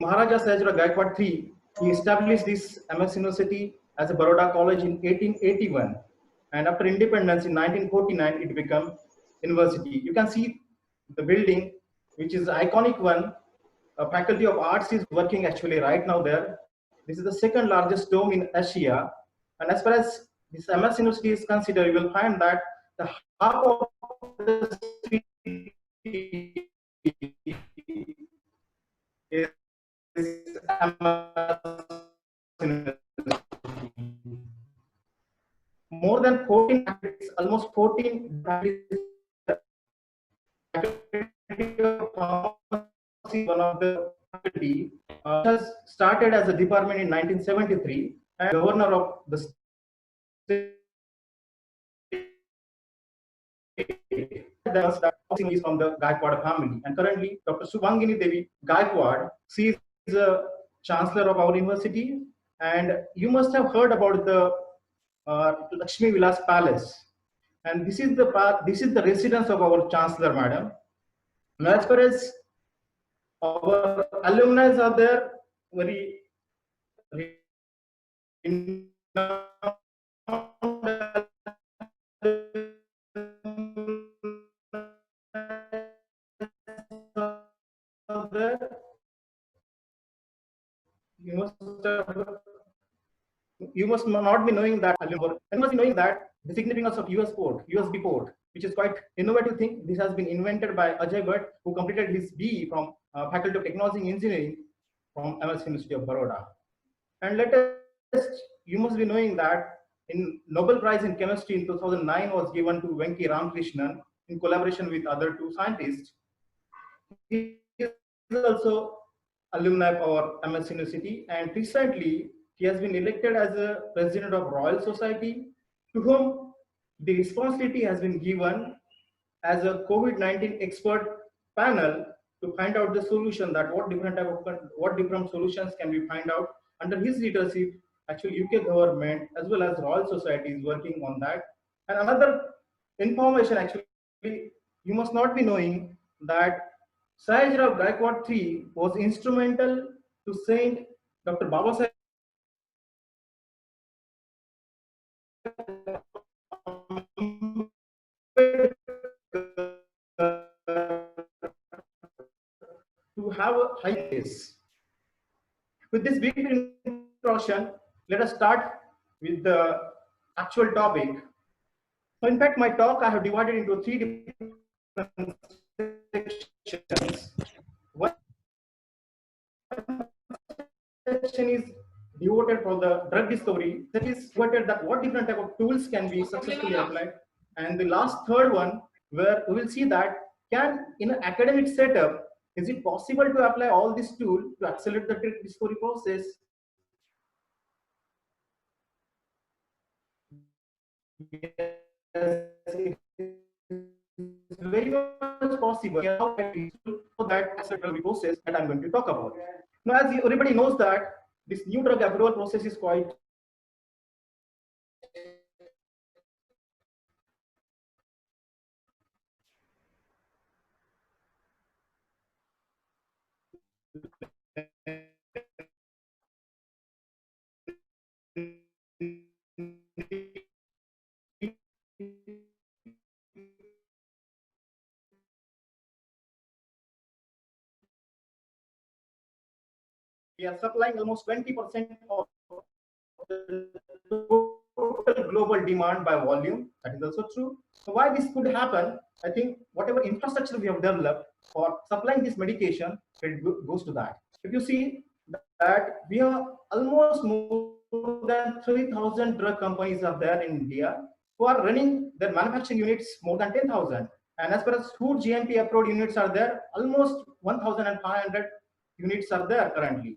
Maharaja Sahajrao Gaikwad III, he established this MS University as a Baroda College in 1881, and after independence in 1949, it became university. You can see the building, which is iconic one. A Faculty of Arts is working actually right now there. This is the second largest dome in Asia, and as far as this MS University is considered, you will find that the half of the city is more than 14 faculties, almost 14 faculties. Faculty of Pharmacy, one of the faculty, has started as a department in 1973, and governor of the state that is from the Gaikwad family. And currently, Dr. Subhangini Devi Gaikwad, she is a chancellor of our university, and you must have heard about the Lakshmi Vilas Palace. And this is the residence of our chancellor, madam. Now, as far as our alumni are there, very you must you must not be knowing that you must be knowing that the significance of USB port, which is quite innovative thing. This has been invented by Ajay Bhatt, who completed his BE from Faculty of Technology and Engineering from MS University of Baroda. And latest, you must be knowing that in Nobel Prize in Chemistry in 2009 was given to Venki Ramakrishnan in collaboration with other two scientists. He is also alumni of our MS University, and recently he has been elected as a president of Royal Society, to whom the responsibility has been given as a COVID-19 expert panel to find out the solution, that what different solutions can we find out under his leadership. Actually, UK government as well as Royal Society is working on that. And another information, actually, you must not be knowing that Sahajrao Gaikwad III was instrumental to send Dr. Babasaheb to have a high place. With this brief introduction, let us start with the actual topic. So, in fact, my talk I have divided into three different sections. One section is devoted for the drug discovery, that is devoted that what different type of tools can be successfully applied. And the last third one, where we will see that can in an academic setup, is it possible to apply all these tools to accelerate the drug discovery process? Yes, it's very much possible for that accelerated process that I'm going to talk about. Now, as everybody knows that this new drug approval process is quite we are supplying almost 20% of the total global demand by volume. That is also true. So why this could happen? I think whatever infrastructure we have developed for supplying this medication, it goes to that. If you see that we are almost more than 3,000 drug companies are there in India who are running their manufacturing units more than 10,000. And as far as food GMP approved units are there, almost 1,500 units are there currently.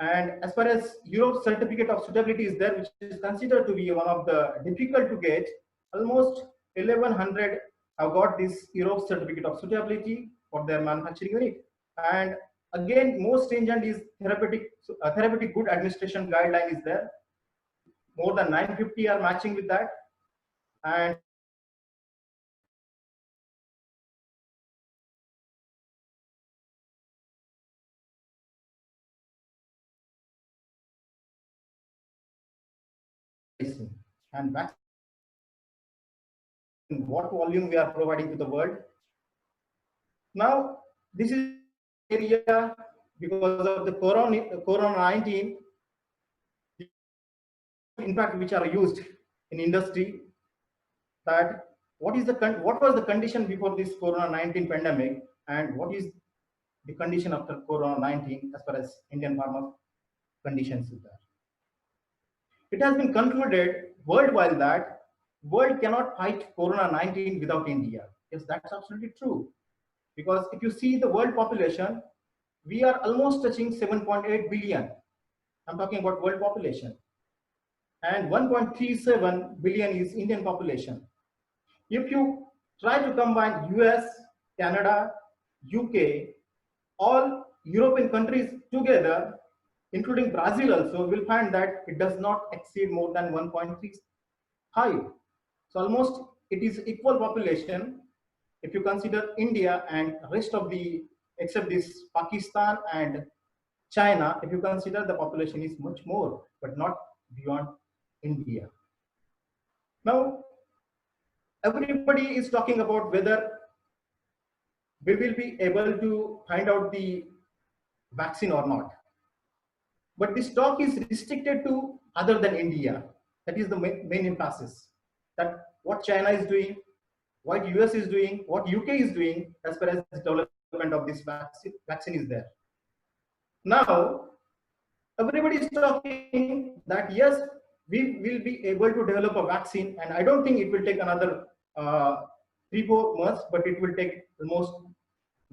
And as far as Europe certificate of suitability is there, which is considered to be one of the difficult to get, almost 1,100 have got this Europe certificate of suitability for their manufacturing unit. And again, most stringent is therapeutic good administration guideline is there. More than 950 are matching with that. And and vaccine, what volume we are providing to the world. Now, this is area because of the corona-19 impact which are used in industry, that what was the condition before this corona-19 pandemic and what is the condition after corona-19 as far as Indian farmer conditions is there. It has been concluded worldwide that world cannot fight corona-19 without India. Yes, that's absolutely true. Because if you see the world population, we are almost touching 7.8 billion. I'm talking about world population. And 1.37 billion is Indian population. If you try to combine US, Canada, UK, all European countries together, including Brazil also, will find that it does not exceed more than 1.35. So almost it is equal population if you consider India and rest of the, except this Pakistan and China, if you consider the population is much more, but not beyond India. Now, everybody is talking about whether we will be able to find out the vaccine or not. But this talk is restricted to other than India. That is the main emphasis. That what China is doing, what US is doing, what UK is doing as far as the development of this vaccine is there. Now, everybody is talking that yes, we will be able to develop a vaccine, and I don't think it will take another 3-4 months, but it will take almost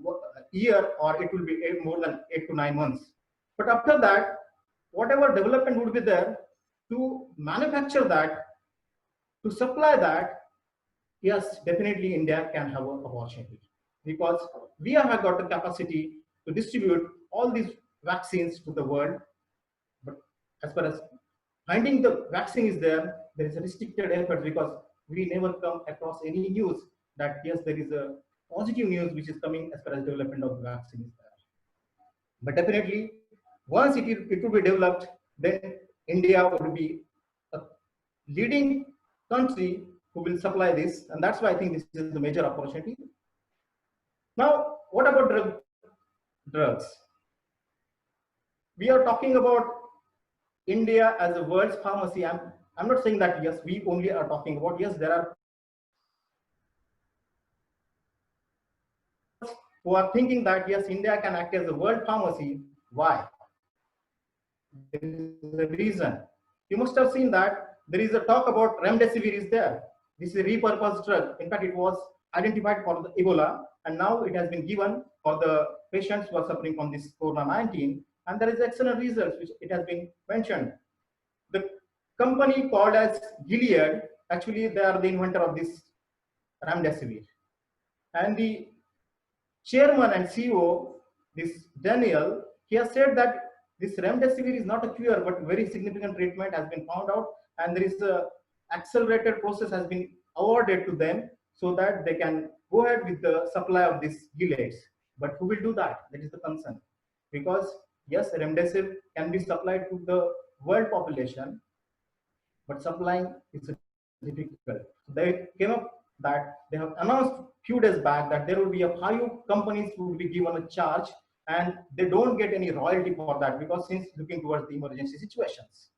a year, or it will be more than 8 to 9 months. But after that, whatever development would be there to manufacture that, to supply that, yes, definitely India can have an opportunity, because we have got the capacity to distribute all these vaccines to the world. But as far as finding the vaccine is there is a restricted effort, because we never come across any news that yes, there is a positive news which is coming as far as development of the vaccine is there. But definitely, once it will be developed, then India would be a leading country who will supply this, and that's why I think this is the major opportunity. Now, what about drugs? We are talking about India as a world's pharmacy. I'm not saying that yes, we only are talking about, yes, there are who are thinking that yes, India can act as a world pharmacy. Why? There is a reason. You must have seen that there is a talk about remdesivir is there. This is a repurposed drug. In fact, it was identified for the Ebola, and now it has been given for the patients who are suffering from this corona-19, and there is excellent results which it has been mentioned. The company called as Gilead, actually they are the inventor of this remdesivir, and the chairman and CEO, this Daniel, he has said that this remdesivir is not a cure, but very significant treatment has been found out, and there is a accelerated process has been awarded to them so that they can go ahead with the supply of this Gilead. But who will do that? That is the concern, because yes, remdesivir can be supplied to the world population, but supplying is difficult. They came up that they have announced few days back that there will be a 5 companies who will be given a charge, and they don't get any royalty for that, because since looking towards the emergency situations.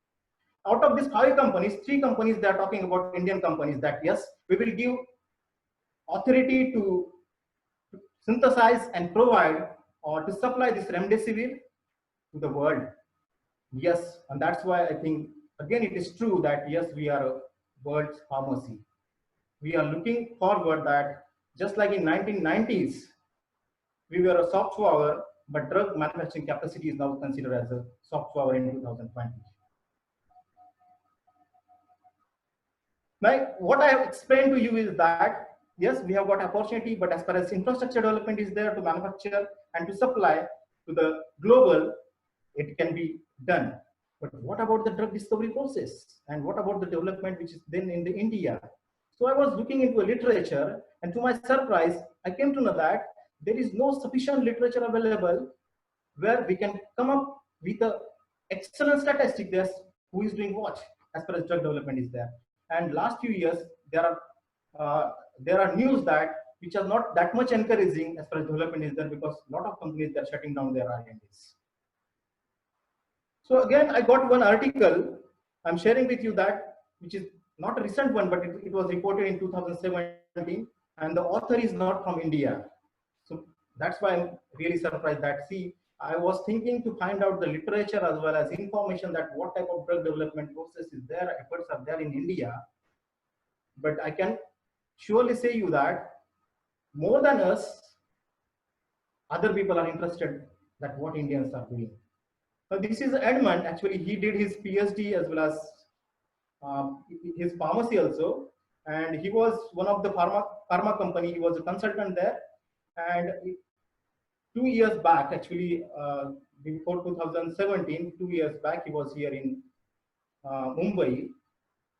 Out of these 5 companies, 3 companies, they are talking about Indian companies that yes, we will give authority to synthesize and provide or to supply this remdesivir to the world. Yes, and that's why I think again it is true that yes, we are a world's pharmacy. We are looking forward that just like in 1990s, we were a soft power, but drug manufacturing capacity is now considered as a soft power in 2020. Now, what I have explained to you is that yes, we have got opportunity, but as far as infrastructure development is there to manufacture and to supply to the global, it can be done. But what about the drug discovery process? And what about the development which is then in the India? So I was looking into a literature, and to my surprise, I came to know that there is no sufficient literature available where we can come up with a excellent statistic. There's who is doing what. as far as drug development is there. And last few years, there are news that which are not that much encouraging as far as development is there, because a lot of companies they are shutting down their R&Ds. So again, I got one article I'm sharing with you that, which is not a recent one, but it was reported in 2017, and the author is not from India. So that's why I'm really surprised that, see, I was thinking to find out the literature as well as information that what type of drug development process is there, efforts are there in India. But I can surely say you that more than us, other people are interested that what Indians are doing. So this is Edmund. Actually, he did his PhD as well as his pharmacy also, and he was one of the pharma company. He was a consultant there, and 2 years back, actually, before 2017, 2 years back, he was here in Mumbai,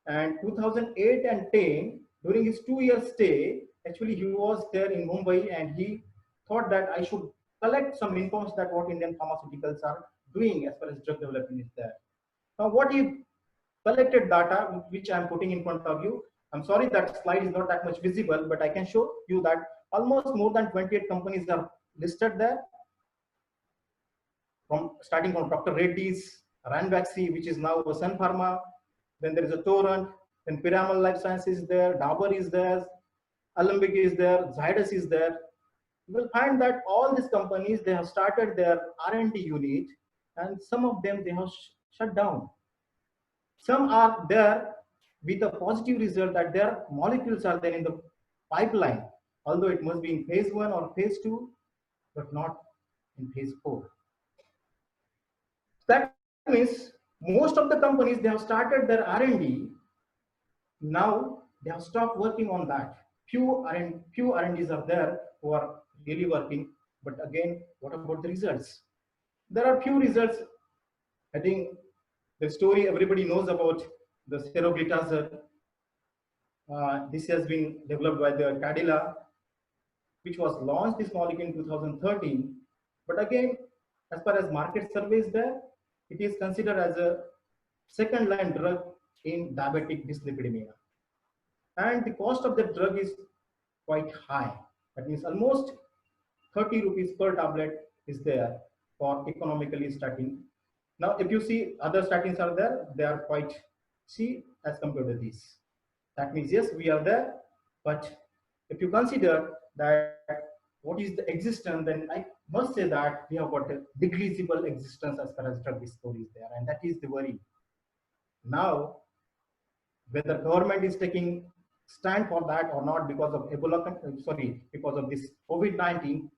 and 2008 and 10, during his 2 year stay, actually he was there in Mumbai, and he thought that I should collect some information that what Indian pharmaceuticals are doing as far as drug development is there. Now, what he collected data, which I'm putting in front of you. I'm sorry that slide is not that much visible, but I can show you that almost more than 28 companies are listed there. Starting from Dr. Reddy's, Ranbaxy, which is now Sun Pharma. Then there is a Torrent. Then Piramal Life Sciences is there. Dabur is there. Alembic is there. Zydus is there. You will find that all these companies, they have started their R&D unit, and some of them they have shut down. Some are there with a positive result that their molecules are there in the pipeline, although it must be in phase 1 or phase 2, but not in phase 4. That means most of the companies, they have started their R&D. Now they have stopped working on that. Few R&Ds are there who are really working, but again, what about the results? There are few results. I think the story everybody knows about, the Seroglitazar. This has been developed by the Cadila, which was launched this molecule in 2013. But again, as far as market survey is there, it is considered as a second-line drug in diabetic dyslipidemia. And the cost of the drug is quite high. That means almost 30 rupees per tablet is there for economically statin. Now, if you see other statins are there, they are quite cheap as compared to these. That means, yes, we are there, but if you consider that what is the existence, then I must say that we have got a negligible existence as far as drug discovery is there, and that is the worry. Now, whether government is taking stand for that or not because of because of this COVID-19,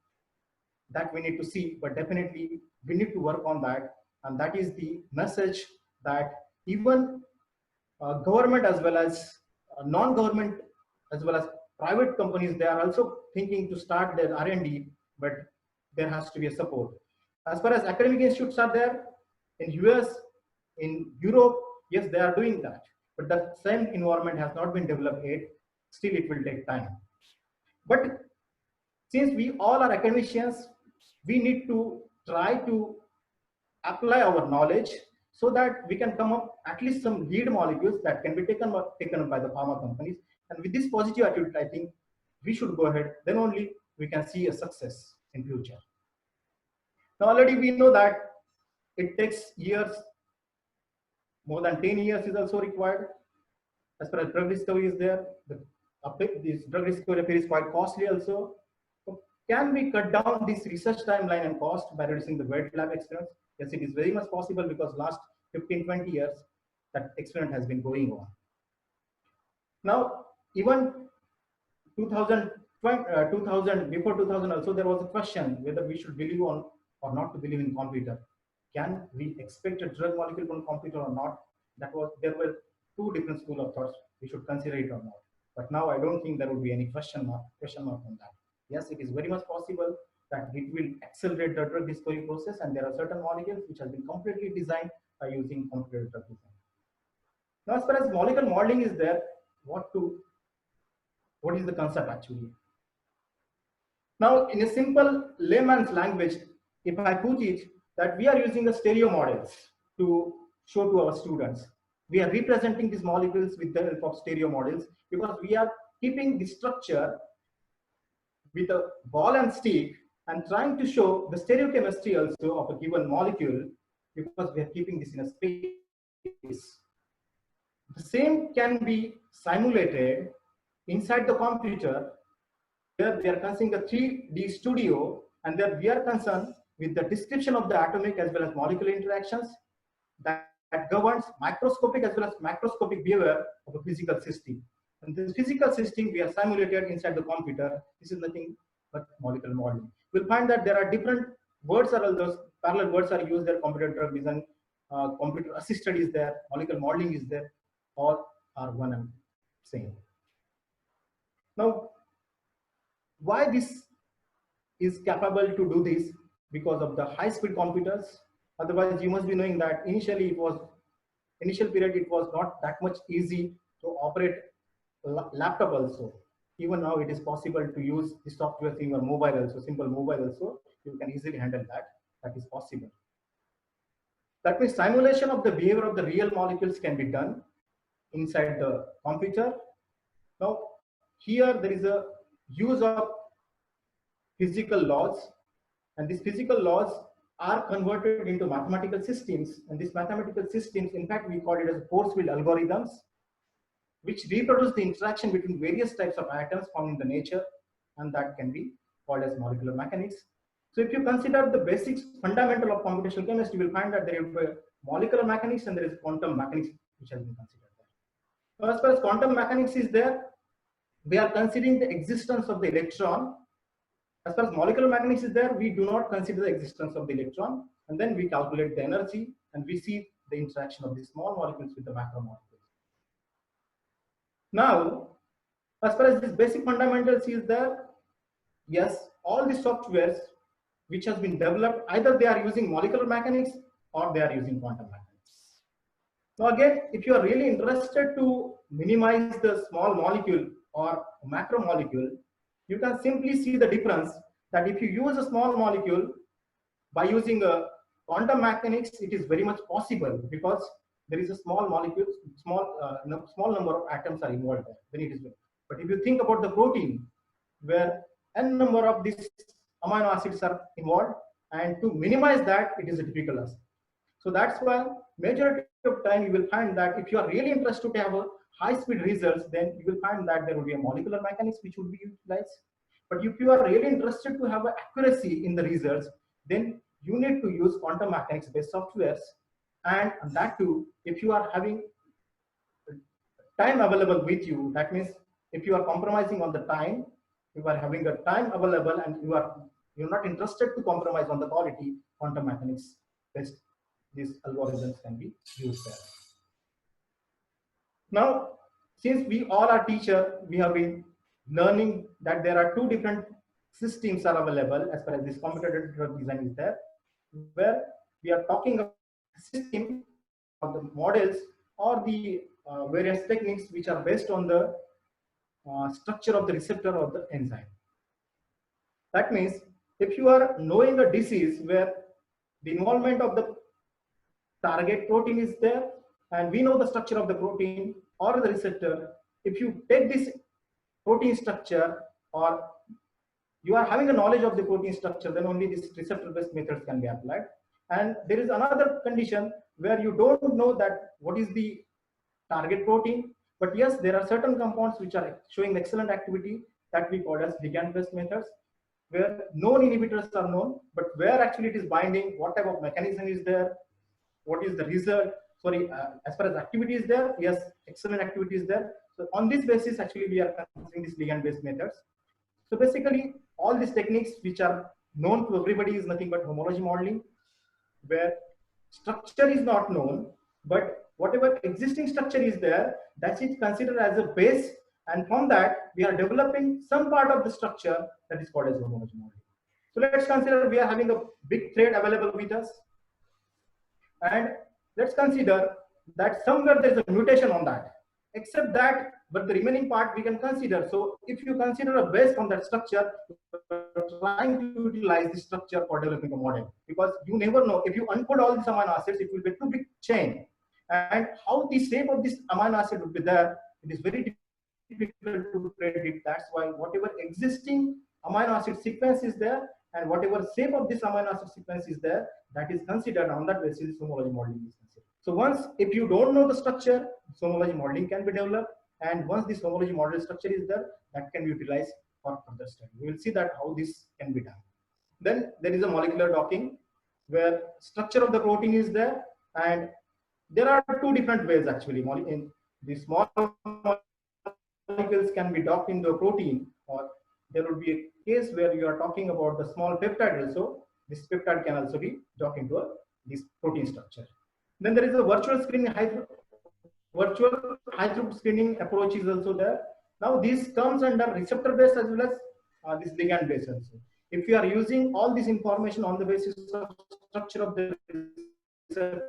that we need to see, but definitely we need to work on that. And that is the message that even government as well as non-government as well as private companies, they are also thinking to start their R&D, but there has to be a support. As far as academic institutes are there, in US, in Europe, yes, they are doing that, but the same environment has not been developed yet. Still, it will take time. But since we all are academicians, we need to try to apply our knowledge so that we can come up at least some lead molecules that can be taken up by the pharma companies. And with this positive attitude, I think we should go ahead. Then only we can see a success in future. Now already we know that it takes years, more than 10 years is also required. As far as drug discovery is there, this drug discovery affair is quite costly also. So can we cut down this research timeline and cost by reducing the wet lab experiments? Yes, it is very much possible because last 15-20 years that experiment has been going on. Now, even 2000, before 2000 also, there was a question whether we should believe on or not to believe in computer. Can we expect a drug molecule from computer or not? There were two different schools of thoughts. We should consider it or not. But now I don't think there would be any question mark on that. Yes, it is very much possible that it will accelerate the drug discovery process, and there are certain molecules which have been completely designed by using computer drug design. Now, as far as molecular modeling is there, what is the concept actually? Now, in a simple layman's language, if I put it that we are using the stereo models to show to our students. we are representing these molecules with the help of stereo models, because we are keeping the structure with a ball and stick and trying to show the stereochemistry also of a given molecule, because we are keeping this in a space. The same can be simulated inside the computer, where we are considering a 3D studio, and there we are concerned with the description of the atomic as well as molecular interactions that governs microscopic as well as macroscopic behavior of a physical system. And this physical system we are simulated inside the computer. This is nothing but molecular modeling. We'll find that there are different words, are all those parallel words are used there. Computer drug design, computer assisted is there, molecular modeling is there, all are one and same. Now, why this is capable to do this? Because of the high speed computers. Otherwise, you must be knowing that initial period it was not that much easy to operate laptop also. Even now it is possible to use the software in your mobile also, simple mobile also, you can easily handle that. That is possible. That means simulation of the behavior of the real molecules can be done inside the computer. Now, here there is a use of physical laws, and these physical laws are converted into mathematical systems, and these mathematical systems, in fact, we call it as force field algorithms, which reproduce the interaction between various types of atoms found in the nature, and that can be called as molecular mechanics. So if you consider the basics fundamental of computational chemistry, you will find that there is molecular mechanics and there is quantum mechanics which has been considered there. So as far as quantum mechanics is there, we are considering the existence of the electron. As far as molecular mechanics is there, we do not consider the existence of the electron, and then we calculate the energy and we see the interaction of these small molecules with the macromolecules. Now, as far as this basic fundamentals is there, yes, all the softwares which has been developed, either they are using molecular mechanics or they are using quantum mechanics. Now again, if you are really interested to minimize the small molecule or macromolecule, you can simply see the difference that if you use a small molecule by using a quantum mechanics, it is very much possible because there is a small molecule, small number of atoms are involved there. Then it is good. But if you think about the protein, where n number of these amino acids are involved, and to minimize that, it is a difficult aspect. So that's why majority of time you will find that if you are really interested to have a high-speed results, then you will find that there will be a molecular mechanics which would be utilized. But if you are really interested to have an accuracy in the results, then you need to use quantum mechanics based softwares. And that too, if you are having time available with you, that means if you are compromising on the time, you are having a time available and you're not interested to compromise on the quality, quantum mechanics based these algorithms can be used there. Now, since we all are teachers, we have been learning that there are two different systems are available as far as this computer drug design is there, where we are talking about system of the models or the various techniques which are based on the structure of the receptor of the enzyme. That means if you are knowing a disease where the involvement of the target protein is there, and we know the structure of the protein or the receptor, if you take this protein structure or you are having a knowledge of the protein structure, then only this receptor based methods can be applied. And there is another condition where you don't know that what is the target protein, but yes, there are certain compounds which are showing excellent activity that we call as ligand based methods, where known inhibitors are known, but where actually it is binding, what type of mechanism is there, what is the result. Sorry, as far as activity is there, yes, excellent activity is there. So on this basis, actually, we are considering these ligand-based methods. So basically, all these techniques which are known to everybody is nothing but homology modeling, where structure is not known, but whatever existing structure is there, that is considered as a base, and from that we are developing some part of the structure that is called as homology modeling. So let's consider we are having a big thread available with us, and let's consider that somewhere there is a mutation on that. Except that, but the remaining part we can consider. So if you consider a base from that structure, trying to utilize the structure for developing a model, because you never know if you unfold all these amino acids, it will be too big chain. And how the shape of this amino acid would be there, it is very difficult to predict. That's why whatever existing amino acid sequence is there and whatever shape of this amino acid sequence is there, that is considered. On that basis, homology modeling is considered. So once, if you don't know the structure, homology modeling can be developed, and once this homology model structure is there, that can be utilized for further study. We will see that how this can be done. Then there is a molecular docking, where structure of the protein is there, and there are two different ways actually. In the small molecules can be docked into a protein, or there would be a case where you are talking about the small peptide also. This peptide can also be docked into this protein structure. Then there is a virtual screening, virtual high throughput screening approach is also there. Now this comes under receptor based as well as this ligand based also. If you are using all this information on the basis of structure of the receptor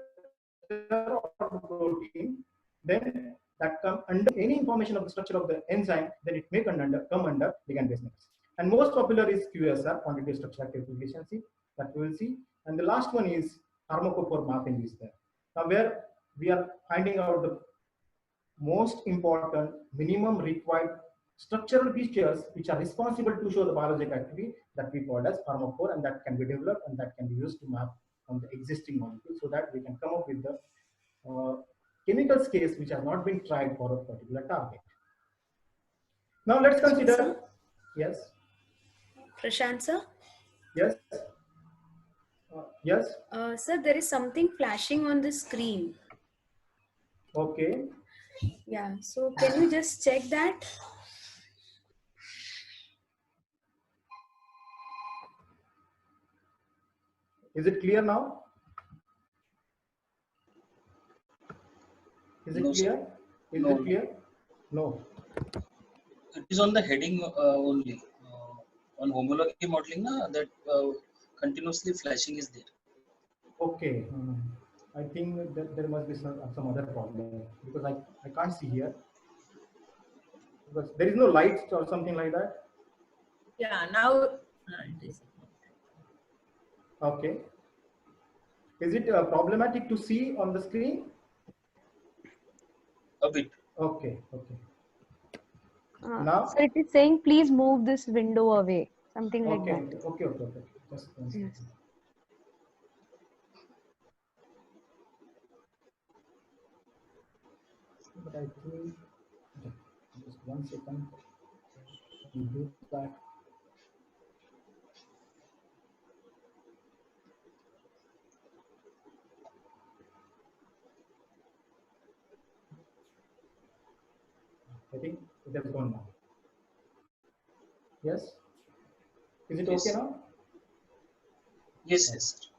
or protein, then that come under any information of the structure of the enzyme, then it may come under ligand based methods. And most popular is QSR, quantitative structure activity efficiency, that we will see. And the last one is pharmacophore mapping is there. Now where we are finding out the most important minimum required structural features which are responsible to show the biological activity, that we call as pharmacophore, and that can be developed and that can be used to map on the existing molecule, so that we can come up with the chemical scales which have not been tried for a particular target. Now let's consider. Yes. Prashant sir. Yes. Yes. Sir, there is something flashing on the screen. Okay. Yeah. So can you just check that? Is it clear now? Is it No, clear? sir. Is No. it clear? No. It is on the heading only. On homology modeling, that continuously flashing is there. Okay. I think that there must be some other problem, because I can't see here. Because there is no light or something like that. Yeah, now it is. Okay. Is it problematic to see on the screen? A bit. Okay. Okay. Now, so it is saying please move this window away, something like okay. that. Okay. Okay. Okay. Just one second. Yes. But I think just 1 second. We do that. I think it has gone now. Yes. Is it Yes. okay now? Yes, yes.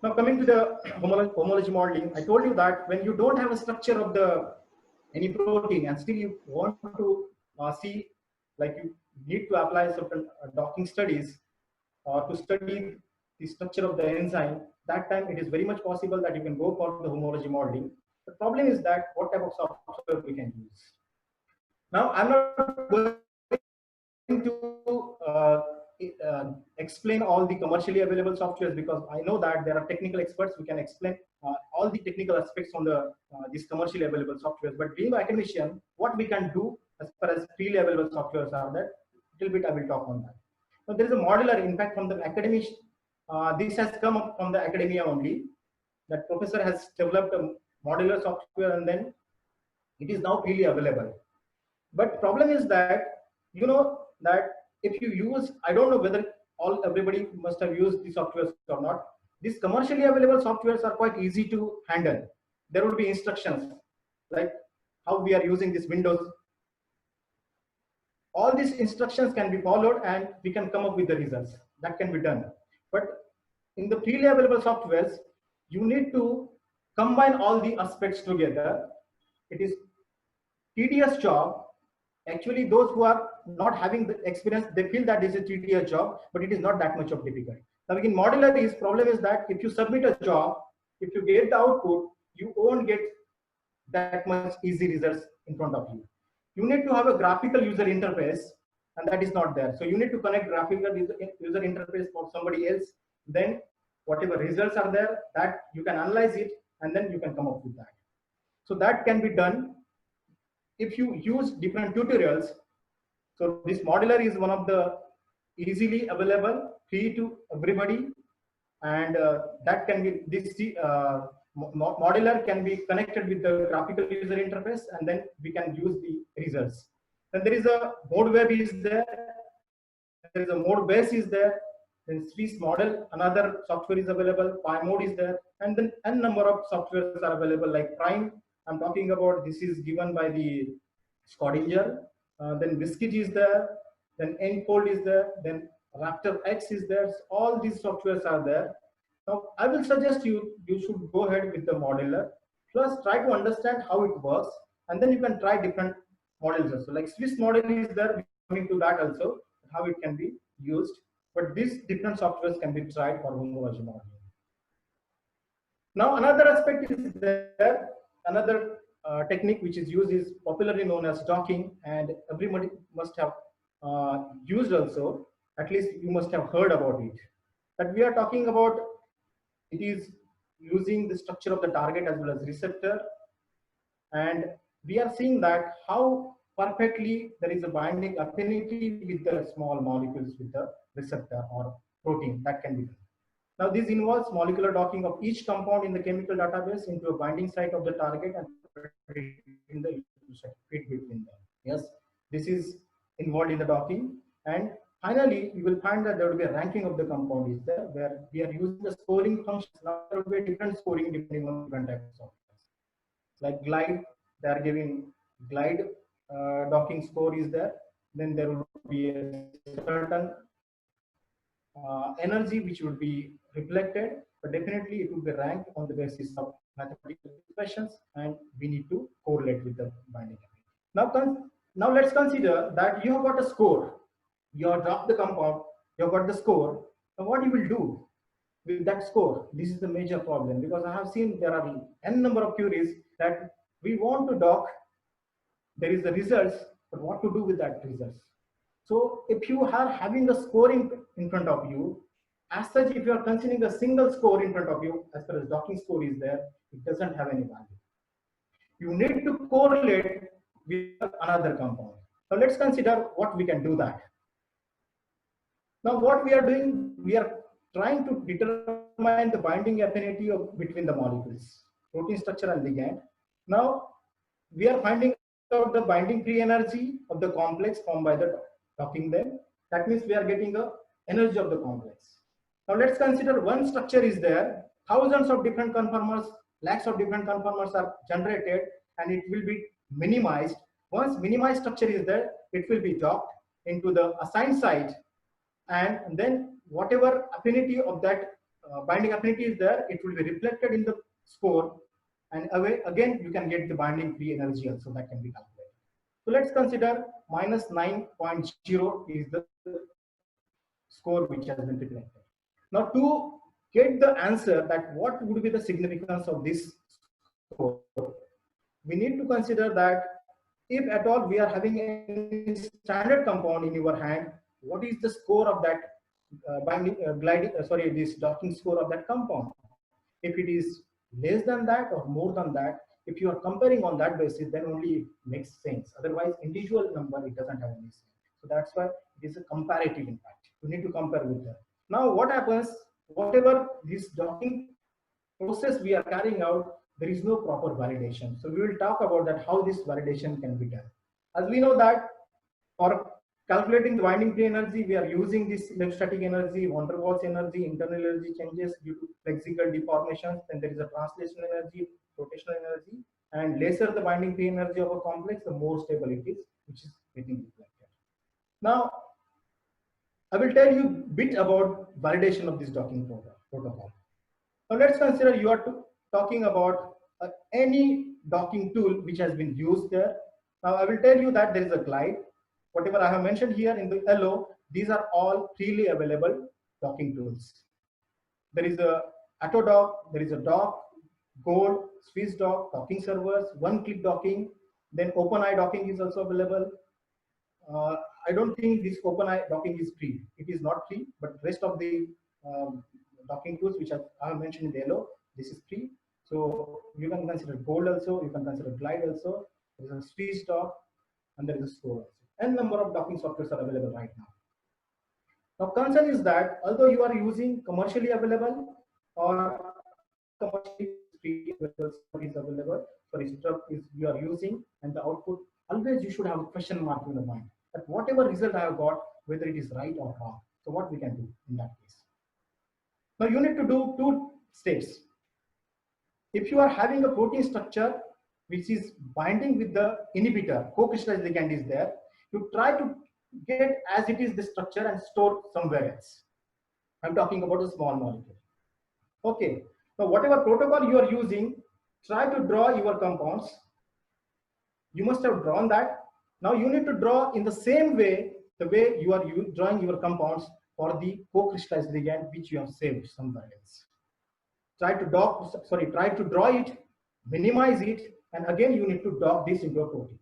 Now coming to the homology modeling, I told you that when you don't have a structure of the any protein and still you want to see, like you need to apply certain docking studies to study the structure of the enzyme, that time it is very much possible that you can go for the homology modeling. The problem is that what type of software we can use. Now I'm not going to explain all the commercially available softwares, because I know that there are technical experts who can explain all the technical aspects on the these commercially available softwares. But being an academician, what we can do as far as freely available softwares are, that little bit I will talk on that. Now there is a modeler, in fact, from the academic. This has come up from the academia only. That professor has developed a modular software, and then it is now freely available. But problem is that, you know, that if you use, I don't know whether everybody must have used these softwares or not. These commercially available softwares are quite easy to handle. There will be instructions like how we are using this Windows. All these instructions can be followed and we can come up with the results. That can be done. But in the freely available softwares, you need to combine all the aspects together. It is tedious job. Actually, those who are not having the experience, they feel that this is a tedious job, but it is not that much of difficult. Now, in modular, the problem is that if you submit a job, if you get the output, you won't get that much easy results in front of you. You need to have a graphical user interface, and that is not there. So you need to connect graphical user interface for somebody else. Then whatever results are there, that you can analyze it and then you can come up with that. So that can be done if you use different tutorials. So this modeler is one of the easily available, free to everybody, and that can be this modeler can be connected with the graphical user interface, and then we can use the results. Then there is a ModeWeb is there. There is a Modebase is there. Then Swiss model, another software is available. PyMode is there, and then n number of softwares are available like Prime. I'm talking about this is given by the Schrodinger. Then Biscuit is there. Then Enfold is there. Then Raptor X is there. So all these softwares are there. Now I will suggest you should go ahead with the modeler. Plus try to understand how it works, and then you can try different models also. Like Swiss model is there. Coming to that also, how it can be used. But these different softwares can be tried for homology modeling. Now another aspect is there. Another technique which is used is popularly known as docking, and everybody must have used also. At least you must have heard about it. That we are talking about, it is using the structure of the target as well as receptor, and we are seeing that how perfectly there is a binding affinity with the small molecules with the receptor or protein that can be done. Now this involves molecular docking of each compound in the chemical database into a binding site of the target and in the fit between them. Yes, this is involved in the docking, and finally you will find that there will be a ranking of the compound is there, where we are using the scoring functions. Now there will be a different scoring depending on different types of software. Like Glide, they are giving Glide docking score is there. Then there will be a certain energy which would be reflected, but definitely it will be ranked on the basis of mathematical expressions, and we need to correlate with the binding. Now let's consider that you have got a score. You have dropped the compound, you have got the score. Now what you will do with that score? This is the major problem, because I have seen there are n number of queries that we want to dock. There is the results, but what to do with that results? So if you are having a scoring in front of you, as such, if you are considering a single score in front of you, as far as docking score is there, it doesn't have any value. You need to correlate with another compound. Now let's consider what we can do that. Now what we are doing, we are trying to determine the binding affinity between the molecules, protein structure and ligand. Now we are finding out the binding free energy of the complex formed by the docking them. That means we are getting the energy of the complex. Now let's consider one structure is there, thousands of different conformers, lakhs of different conformers are generated, and it will be minimized. Once minimized structure is there, it will be docked into the assigned site, and then whatever affinity of that binding affinity is there, it will be reflected in the score, and again you can get the binding free energy also that can be calculated. So let's consider minus 9.0 is the score which has been reflected. Now to get the answer that what would be the significance of this score, we need to consider that if at all we are having a standard compound in your hand, what is the score of that this docking score of that compound? If it is less than that or more than that, if you are comparing on that basis, then only it makes sense. Otherwise, individual number, it doesn't have any sense. So that's why it is a comparative impact. You need to compare with that. Now, what happens? Whatever this docking process we are carrying out, there is no proper validation. So we will talk about that, how this validation can be done. As we know that for calculating the binding free energy, we are using this electrostatic energy, van der Waals energy, internal energy changes due to lexical deformations. Then there is a translational energy, rotational energy, and lesser the binding free energy of a complex, the more stable it is, which is getting reflected. Now, I will tell you a bit about validation of this docking protocol. Now let's consider you are talking about any docking tool which has been used there. Now I will tell you that there is a Glide. Whatever I have mentioned here in the yellow, these are all freely available docking tools. There is a AutoDock, there is a Dock, Gold, Swiss Dock, docking servers, one-click docking. Then OpenEye docking is also available. I don't think this OpenEye docking is free. It is not free, but rest of the docking tools which I have mentioned in the yellow, this is free. So you can consider gold also, you can consider glide also, there is a Swiss dock, and there is a score also. N number of docking softwares are available right now. Now concern is that although you are using commercially available or commercially free available is available, sorry, stuff is you are using and the output, always you should have a question mark in the mind that whatever result I have got, whether it is right or wrong. So what we can do in that case? Now you need to do two steps. If you are having a protein structure which is binding with the inhibitor, co-crystallized ligand is there, you try to get as it is the structure and store somewhere else. I'm talking about a small molecule. Okay. Now whatever protocol you are using, try to draw your compounds. You must have drawn that. Now you need to draw in the same way, the way you are drawing your compounds for the co-crystallized ligand which you have saved somewhere else. Try to draw it, minimize it, and again you need to dock this into a protein.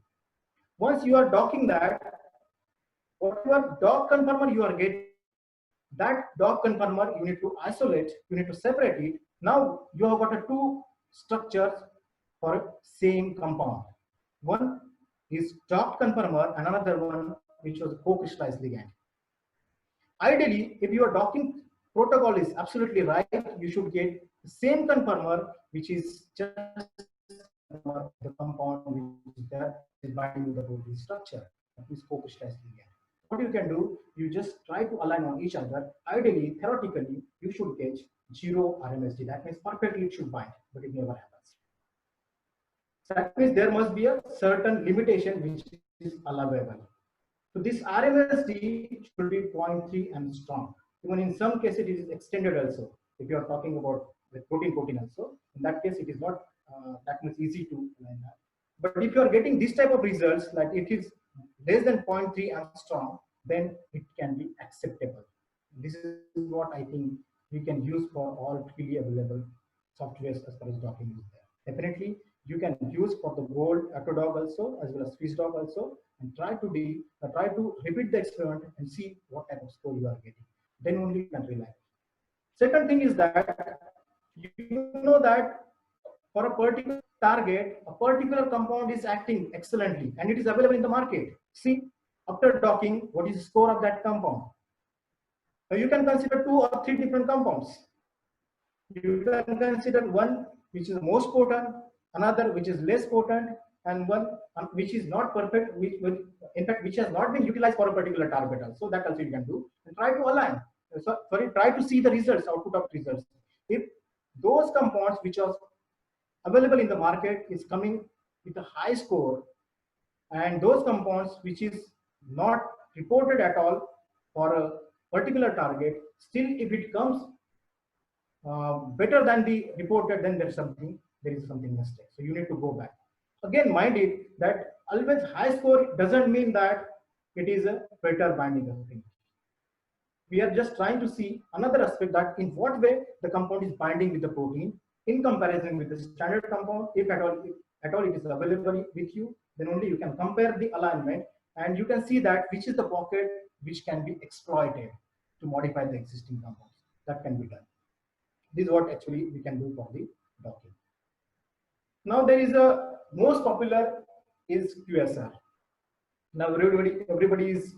Once you are docking that, whatever dock conformer you are getting, that dock conformer you need to isolate, you need to separate it. Now you have got two structures for same compound. One is docked conformer and another one which was co-crystallized ligand. Ideally, if your docking protocol is absolutely right, you should get the same conformer which is just the compound which is there is binding with the protein structure, that is co-crystallized ligand. What you can do, you just try to align on each other. Ideally, theoretically, you should get 0 RMSD. That means perfectly it should bind, but it never happens. So that means there must be a certain limitation which is allowable. So this RMSD should be 0.3 angstrom. Even in some cases, it is extended also. If you are talking about the protein also, in that case, it is not that much easy to align that. But if you are getting this type of results, like it is less than 0.3 angstrom, then it can be acceptable. This is what I think we can use for all freely available softwares as far as docking is there. Definitely, you can use for the gold AutoDock also, as well as SwissDock also, and try to repeat the experiment and see what type of score you are getting. Then only you can rely. Second thing is that you know that for a particular target, a particular compound is acting excellently and it is available in the market. See, after docking, what is the score of that compound? Now you can consider 2 or 3 different compounds. You can consider one which is most potent, another which is less potent, and one which is not perfect, which has not been utilized for a particular target also. That also you can do and try to align. Try to see the results, output of results. If those compounds which are available in the market is coming with a high score, and those compounds which is not reported at all for a particular target, still if it comes better than the reported, then there is something mistake. So you need to go back. Again, mind it that always high score doesn't mean that it is a better binding affinity. We are just trying to see another aspect, that in what way the compound is binding with the protein in comparison with the standard compound. If at all it is available with you, then only you can compare the alignment and you can see that which is the pocket which can be exploited to modify the existing compounds. That can be done. This is what actually we can do for the docking. Now there is a most popular is QSR. Now everybody is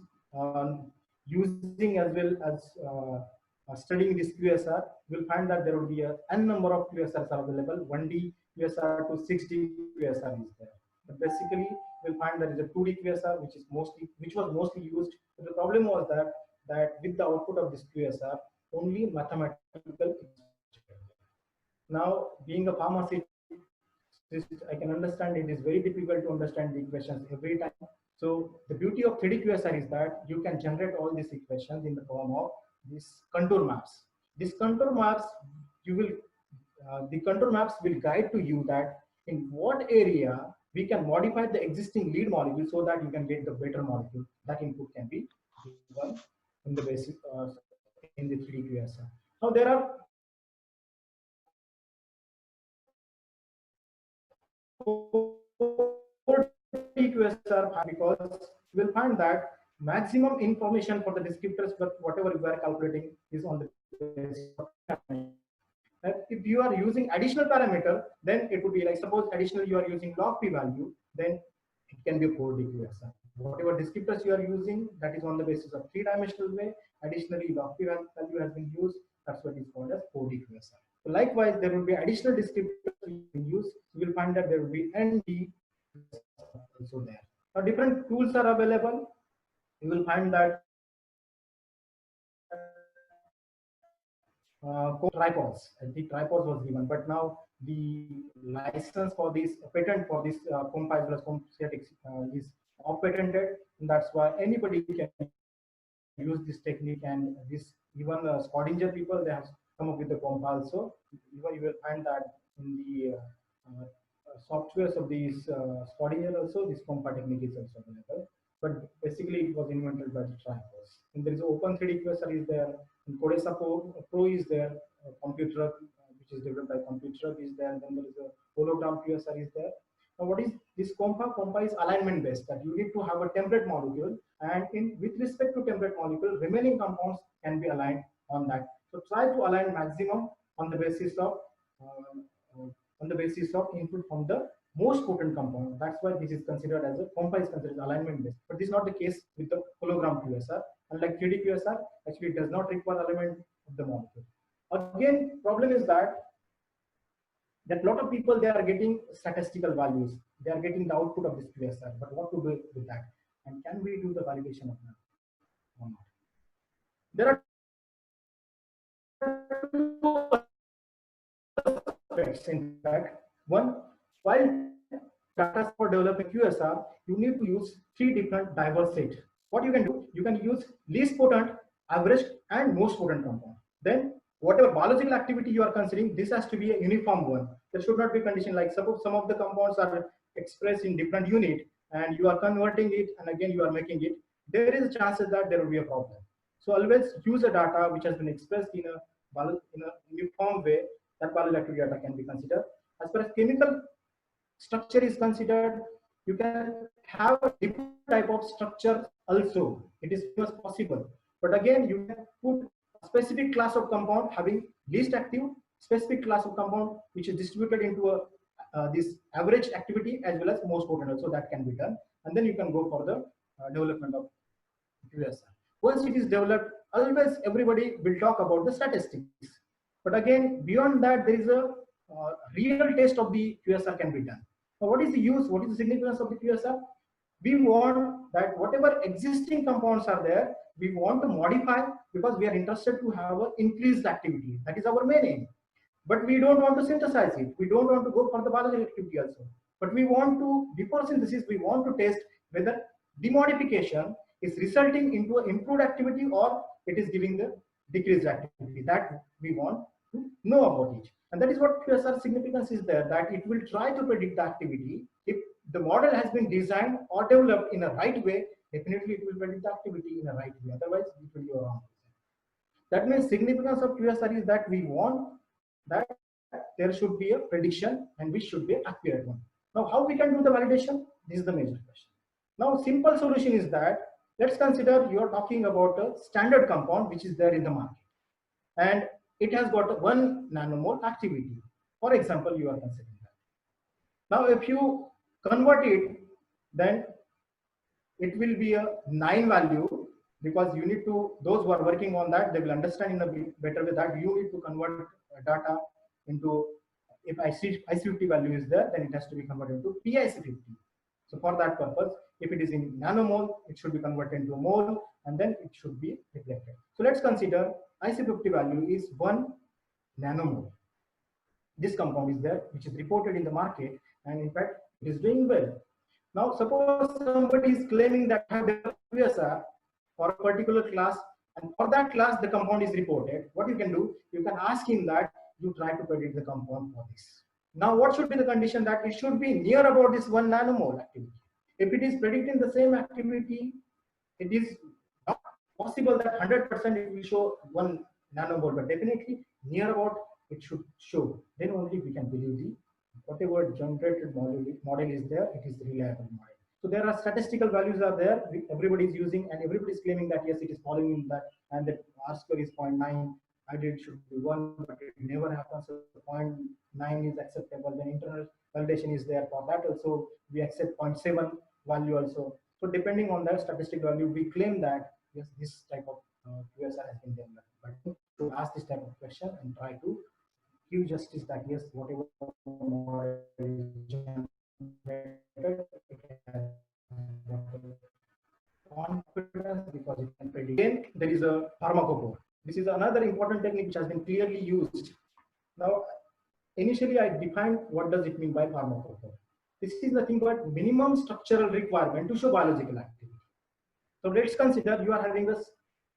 using as well as studying this QSR. You'll find that there will be a n number of QSRs are available. 1D QSR to 6D QSR is there. But basically, you'll find there is a 2D QSR which was mostly used. But the problem was that with the output of this QSR, only mathematical. Now, being a pharmacist, I can understand it is very difficult to understand the equations every time. So the beauty of 3D QSR is that you can generate all these equations in the form of these contour maps. These contour maps, the contour maps will guide to you that in what area we can modify the existing lead molecule so that you can get the better molecule. That input can be given in the basic in the 3D QSR. Now there are QSR because you will find that maximum information for the descriptors, but whatever you are calculating is on the basis of If you are using additional parameter, then it would be like, suppose additional you are using log p value, then it can be a 4D QSR. Whatever descriptors you are using, that is on the basis of three-dimensional way. Additionally, log p value has been used. That's what is called as 4D QSR. So likewise, there will be additional descriptors you can use. You will find that there will be ND also there. Now, different tools are available. You will find that tripods. I think tripods was given, but now the license for this patent for this Compa as well as COMP is off-patented, and that's why anybody can use this technique. And this even Schrodinger people, they have come up with the Compa also. Even you will find that in the softwares of these Schrodinger also, this Compa technique is also available. But basically, it was invented by the tripods. And there is Open 3D QSR is there. And Codesa Pro is there. Computer, which is developed by Computer, is there. And then there is a hologram QSR is there. Now, what is this Compa? Compa is alignment based. That you need to have a template molecule, and with respect to template molecule, remaining compounds can be aligned on that. So try to align maximum on the basis of input from the most potent compound. That's why this is considered as a Compa is considered alignment based. But this is not the case with the hologram QSR. Unlike 3D QSR, actually it does not require alignment of the molecule. Again, problem is that a lot of people, they are getting statistical values. They are getting the output of this QSR. But what to do with that? And can we do the validation of that or not? There are two aspects. In fact, one, while data for developing QSR, you need to use three different diverse sets. What you can do, you can use least potent, average, and most potent compound. Then whatever biological activity you are considering, this has to be a uniform one. There should not be condition like, suppose some of the compounds are expressed in different unit and you are converting it and again you are making it. There is a chances that there will be a problem. So always use a data which has been expressed in a uniform way. That biological activity data can be considered. As far as chemical structure is considered, you can have a different type of structure also. It is possible. But again, you can put a specific class of compound having least active, specific class of compound which is distributed into this average activity as well as most potent also. That can be done. And then you can go for the development of QSR. Once it is developed, always everybody will talk about the statistics. But again, beyond that, there is a real test of the QSR can be done. Now, what is the use? What is the significance of the QSR? We want that whatever existing compounds are there, we want to modify because we are interested to have an increased activity. That is our main aim. But we don't want to synthesize it. We don't want to go for the biological activity also. But we want to, before synthesis, we want to test whether demodification is resulting into an improved activity or it is giving the decreased activity. That we want to know about it. And that is what QSR significance is there, that it will try to predict the activity. If the model has been designed or developed in a right way, definitely it will predict the activity in a right way. Otherwise, it will be wrong. That means significance of QSR is that we want that there should be a prediction and which should be an accurate one. Now, how we can do the validation? This is the major question. Now, simple solution is that let's consider you are talking about a standard compound which is there in the market, and it has got 1 nanomole activity. For example, you are considering that. Now, if you convert it, then it will be a 9 value, because you need to, those who are working on that, they will understand in a better way that you need to convert data into, if IC50 value is there, then it has to be converted into PIC50. So for that purpose, if it is in nanomole, it should be converted into a mole, and then it should be reflected. So let's consider IC50 value is 1 nanomole. This compound is there, which is reported in the market, and in fact, it is doing well. Now, suppose somebody is claiming that I have developed QSR for a particular class, and for that class, the compound is reported. What you can do, you can ask him that you try to predict the compound for this. Now, what should be the condition? That it should be near about this 1 nanomole activity. If it is predicting the same activity, it is not possible that 100% it will show 1 nanomole, but definitely near about it should show. Then only we can believe the whatever generated model is there, it is reliable model. So there are statistical values are there, everybody is using, and everybody is claiming that yes, it is following in that, and the R square is 0.9, ideal should be 1, but it never happens. So 0.9 is acceptable. Then internal validation is there for that also. We accept zero point 0.7 value also. So depending on that statistic value, we claim that yes, this type of QSR has been developed. But to ask this type of question and try to give justice that yes, whatever model is generated, it has confidence because it can predict. Then there is a pharmacophore. This is another important technique which has been clearly used. Now, initially I defined what does it mean by pharmacophore. This is nothing but minimum structural requirement to show biological activity. So let's consider you are having a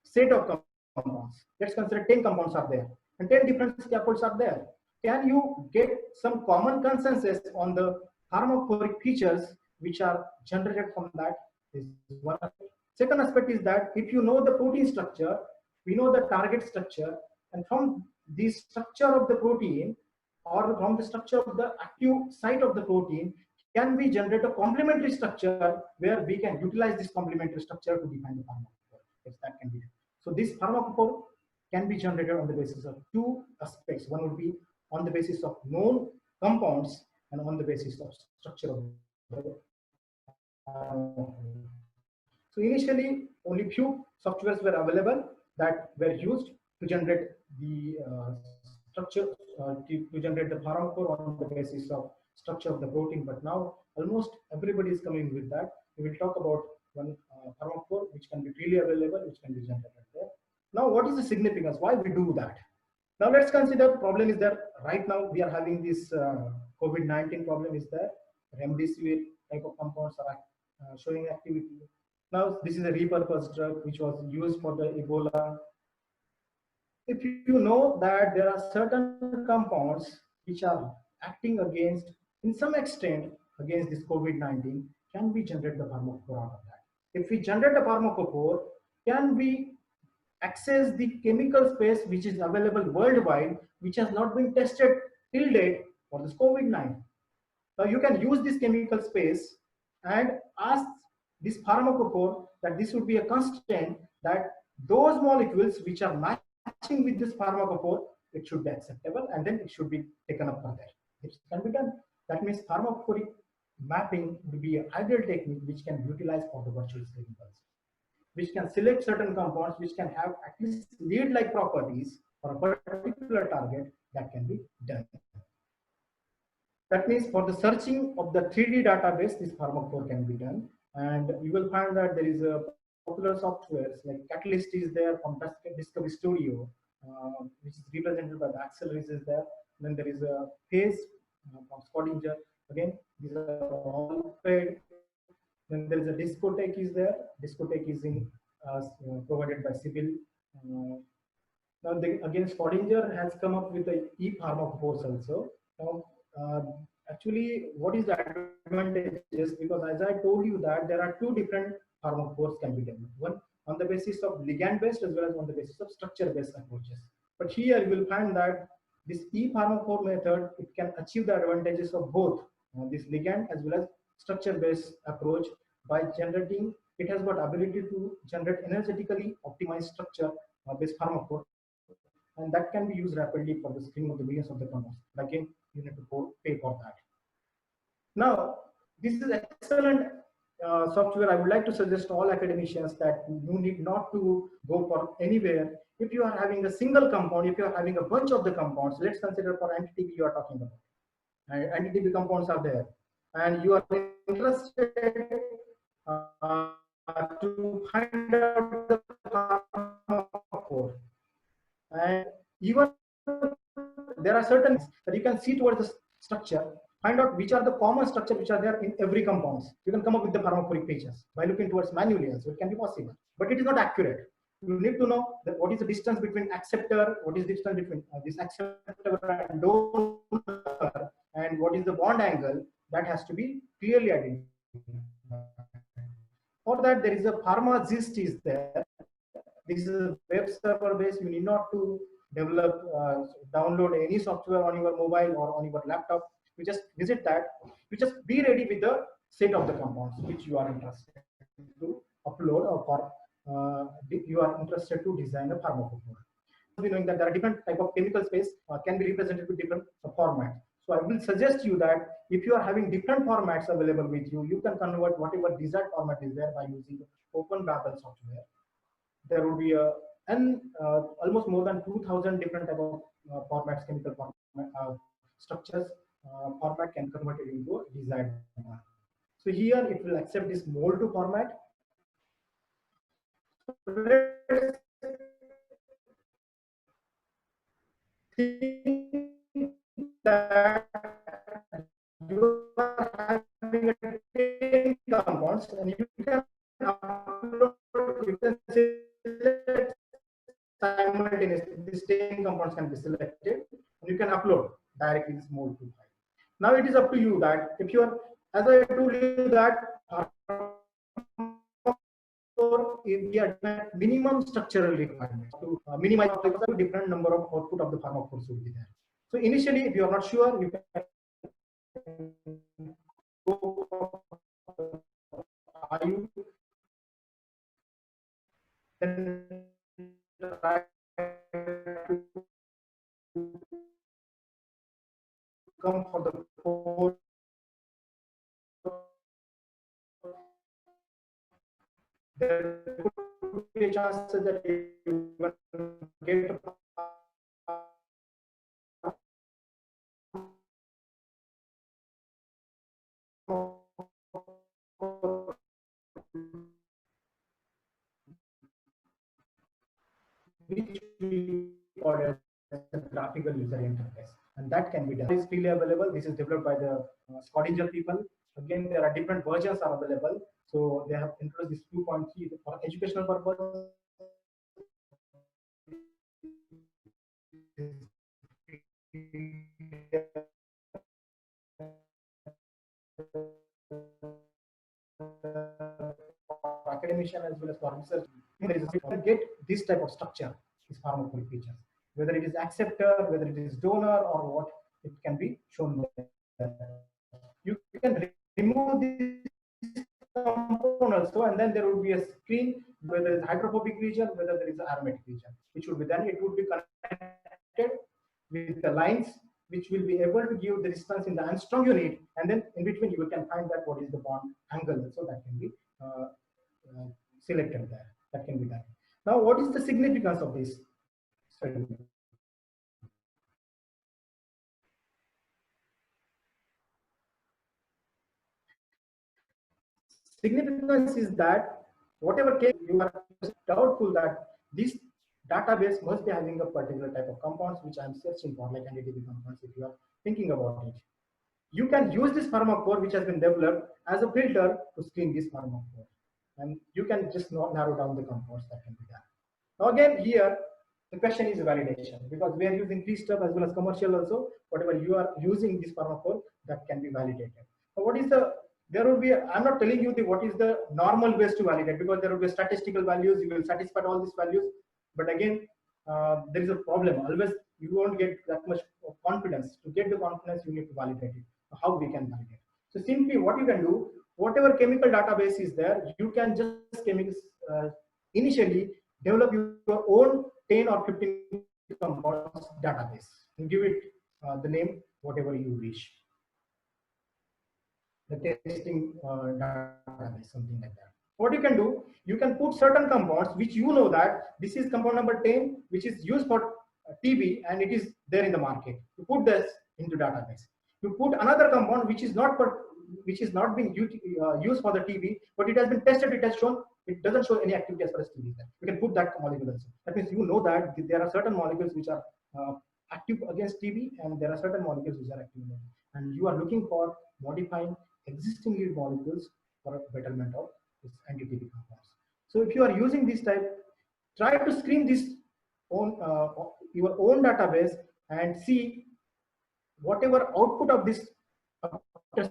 set of compounds. Let's consider 10 compounds are there and 10 different scaffolds are there. Can you get some common consensus on the pharmacophoric features which are generated from that? Is one aspect. Second aspect is that if you know the protein structure, we know the target structure, and from the structure of the protein or from the structure of the active site of the protein, can we generate a complementary structure where we can utilize this complementary structure to define the pharmacophore? Yes, that can be done. So this pharmacophore can be generated on the basis of two aspects. One would be on the basis of known compounds and on the basis of structure of the so initially only few softwares were available that were used to generate the structure to generate the pharmacophore on the basis of structure of the protein. But now almost everybody is coming with that. We will talk about one pharmacophore which can be freely available, which can be generated there. Now, what is the significance? Why we do that? Now let's consider problem is there. Right now we are having this COVID-19 problem is there. Remdesivir type of compounds are showing activity. Now this is a repurposed drug which was used for the Ebola. If you know that there are certain compounds which are acting against, in some extent, against this COVID-19, can we generate the pharmacophore out of that? If we generate the pharmacophore, can we access the chemical space which is available worldwide, which has not been tested till date for this COVID-19? Now you can use this chemical space and ask this pharmacophore that this would be a constraint that those molecules which are matching with this pharmacophore, it should be acceptable and then it should be taken up further. It can be done. That means pharmacophoric mapping would be an ideal technique which can be utilized for the virtual screening pulse, which can select certain compounds which can have at least lead-like properties for a particular target that can be done. That means for the searching of the 3D database, this pharmacophore can be done. And you will find that there is a popular softwares like Catalyst is there from Discovery Studio, which is represented by the Acceleris is there. Then there is a Phase from Schrödinger. Again, these are all paid. Then there is a Discotech is there. Discotech is in provided by Sibyl. Now again, Schrödinger has come up with the e-pharmacophores also. Now, actually, what is the advantages? Because as I told you that there are two different pharmacophores can be developed. One on the basis of ligand-based as well as on the basis of structure-based approaches. But here you will find that this e-pharmacophore method, it can achieve the advantages of both this ligand as well as structure-based approach by generating. It has got ability to generate energetically optimized structure-based pharmacophore, and that can be used rapidly for the screening of the millions of the compounds. Again, you need to pay for that. Now, this is excellent software. I would like to suggest all academicians that you need not to go for anywhere. If you are having a single compound, if you are having a bunch of the compounds, let's consider for anti-TB you are talking about. And anti-TB compounds are there, and you are interested to find out the pharmacophore. And even there are certain that you can see towards the structure, find out which are the common structure which are there in every compounds. You can come up with the pharmacophoric features by looking towards manually, so it can be possible, but it is not accurate. You need to know that what is the distance between acceptor, what is the distance between this acceptor and donor, and what is the bond angle. That has to be clearly identified. For that, there is a PharmaGist is there. This is a web server base. You need not to develop, download any software on your mobile or on your laptop. You just visit that. You just be ready with the set of the compounds which you are interested to upload, or for you are interested to design a pharmacophore. be knowing that there are different type of chemical space can be represented with different formats. So I will suggest you that if you are having different formats available with you, you can convert whatever desired format is there by using OpenBabel software. There will be almost more than 2,000 different type of formats, chemical format, structures, format can convert it into a desired format. So here it will accept this mol2 format. Let's think that you are having a 10 compounds and you can upload, you can select simultaneously. These 10 compounds can be selected and you can upload directly this mol2 file. Now it is up to you that if you are, as I told you that we are minimum structural requirements to minimize the different number of output of the pharmacophores will be there. So initially, if you are not sure, you can go IU, then try to come for the core. There could be a chance that you will get which we call as a graphical user interface, and that can be done. This is freely available. This is developed by the Schrödinger people. Again, there are different versions are available. So they have introduced this 2.3 for educational purpose. For academician as well as for research, there is a get this type of structure, this pharmacophore features. Whether it is acceptor, whether it is donor, or what, it can be shown there. You can remove this component also, and then there will be a screen whether there is hydrophobic region, whether there is an aromatic region, which would be then it would be connected with the lines which will be able to give the distance in the angstrom unit, and then in between you can find that what is the bond angle, so that can be selected there. That can be done. Now, what is the significance of this study? Significance is that whatever case you are doubtful that this database must be having a particular type of compounds which I am searching for, like NADP compounds, if you are thinking about it. You can use this pharmacophore which has been developed as a filter to screen this pharmacophore, and you can just narrow down the compounds that can be done. Now again, here the question is validation, because we are using free stuff as well as commercial also. Whatever you are using this pharmacophore, that can be validated. Now what is the, there will be, I'm not telling you what is the normal ways to validate, because there will be statistical values, you will satisfy all these values. But again, there is a problem. Always you won't get that much of confidence. To get the confidence, you need to validate it. How we can validate? So simply what you can do, whatever chemical database is there, you can just initially develop your own 10 or 15 compounds database and give it the name whatever you wish. The testing database, something like that. What you can do, you can put certain compounds which you know that this is compound number 10, which is used for TB, and it is there in the market. You put this into database. You put another compound which is not being used for the TB, but it has been tested. It has shown it doesn't show any activity as far as TB is there. You can put that molecule also. That means you know that there are certain molecules which are active against TB, and there are certain molecules which are active, and you are looking for modifying existing lead molecules for a betterment of this anti-TB compounds. So if you are using this type, try to screen this on your own database and see whatever output of this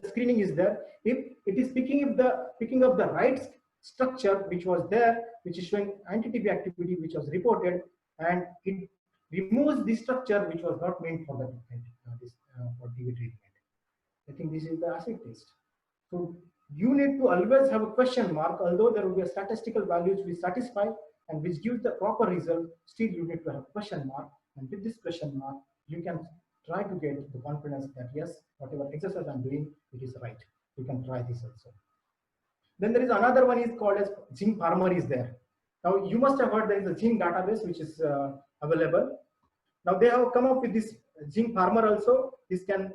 screening is there. If it is picking up the right structure which was there, which is showing anti-TB activity which was reported, and it removes the structure which was not meant for the for TB treatment. I think this is the acid test. So you need to always have a question mark, although there will be a statistical values which satisfy, and which gives the proper result, still you need to have question mark. And with this question mark, you can try to get the confidence that yes, whatever exercise I'm doing, it is right. You can try this also. Then there is another one is called as Zing Farmer is there. Now you must have heard there is a Zing database which is available. Now they have come up with this Zing Farmer also. This can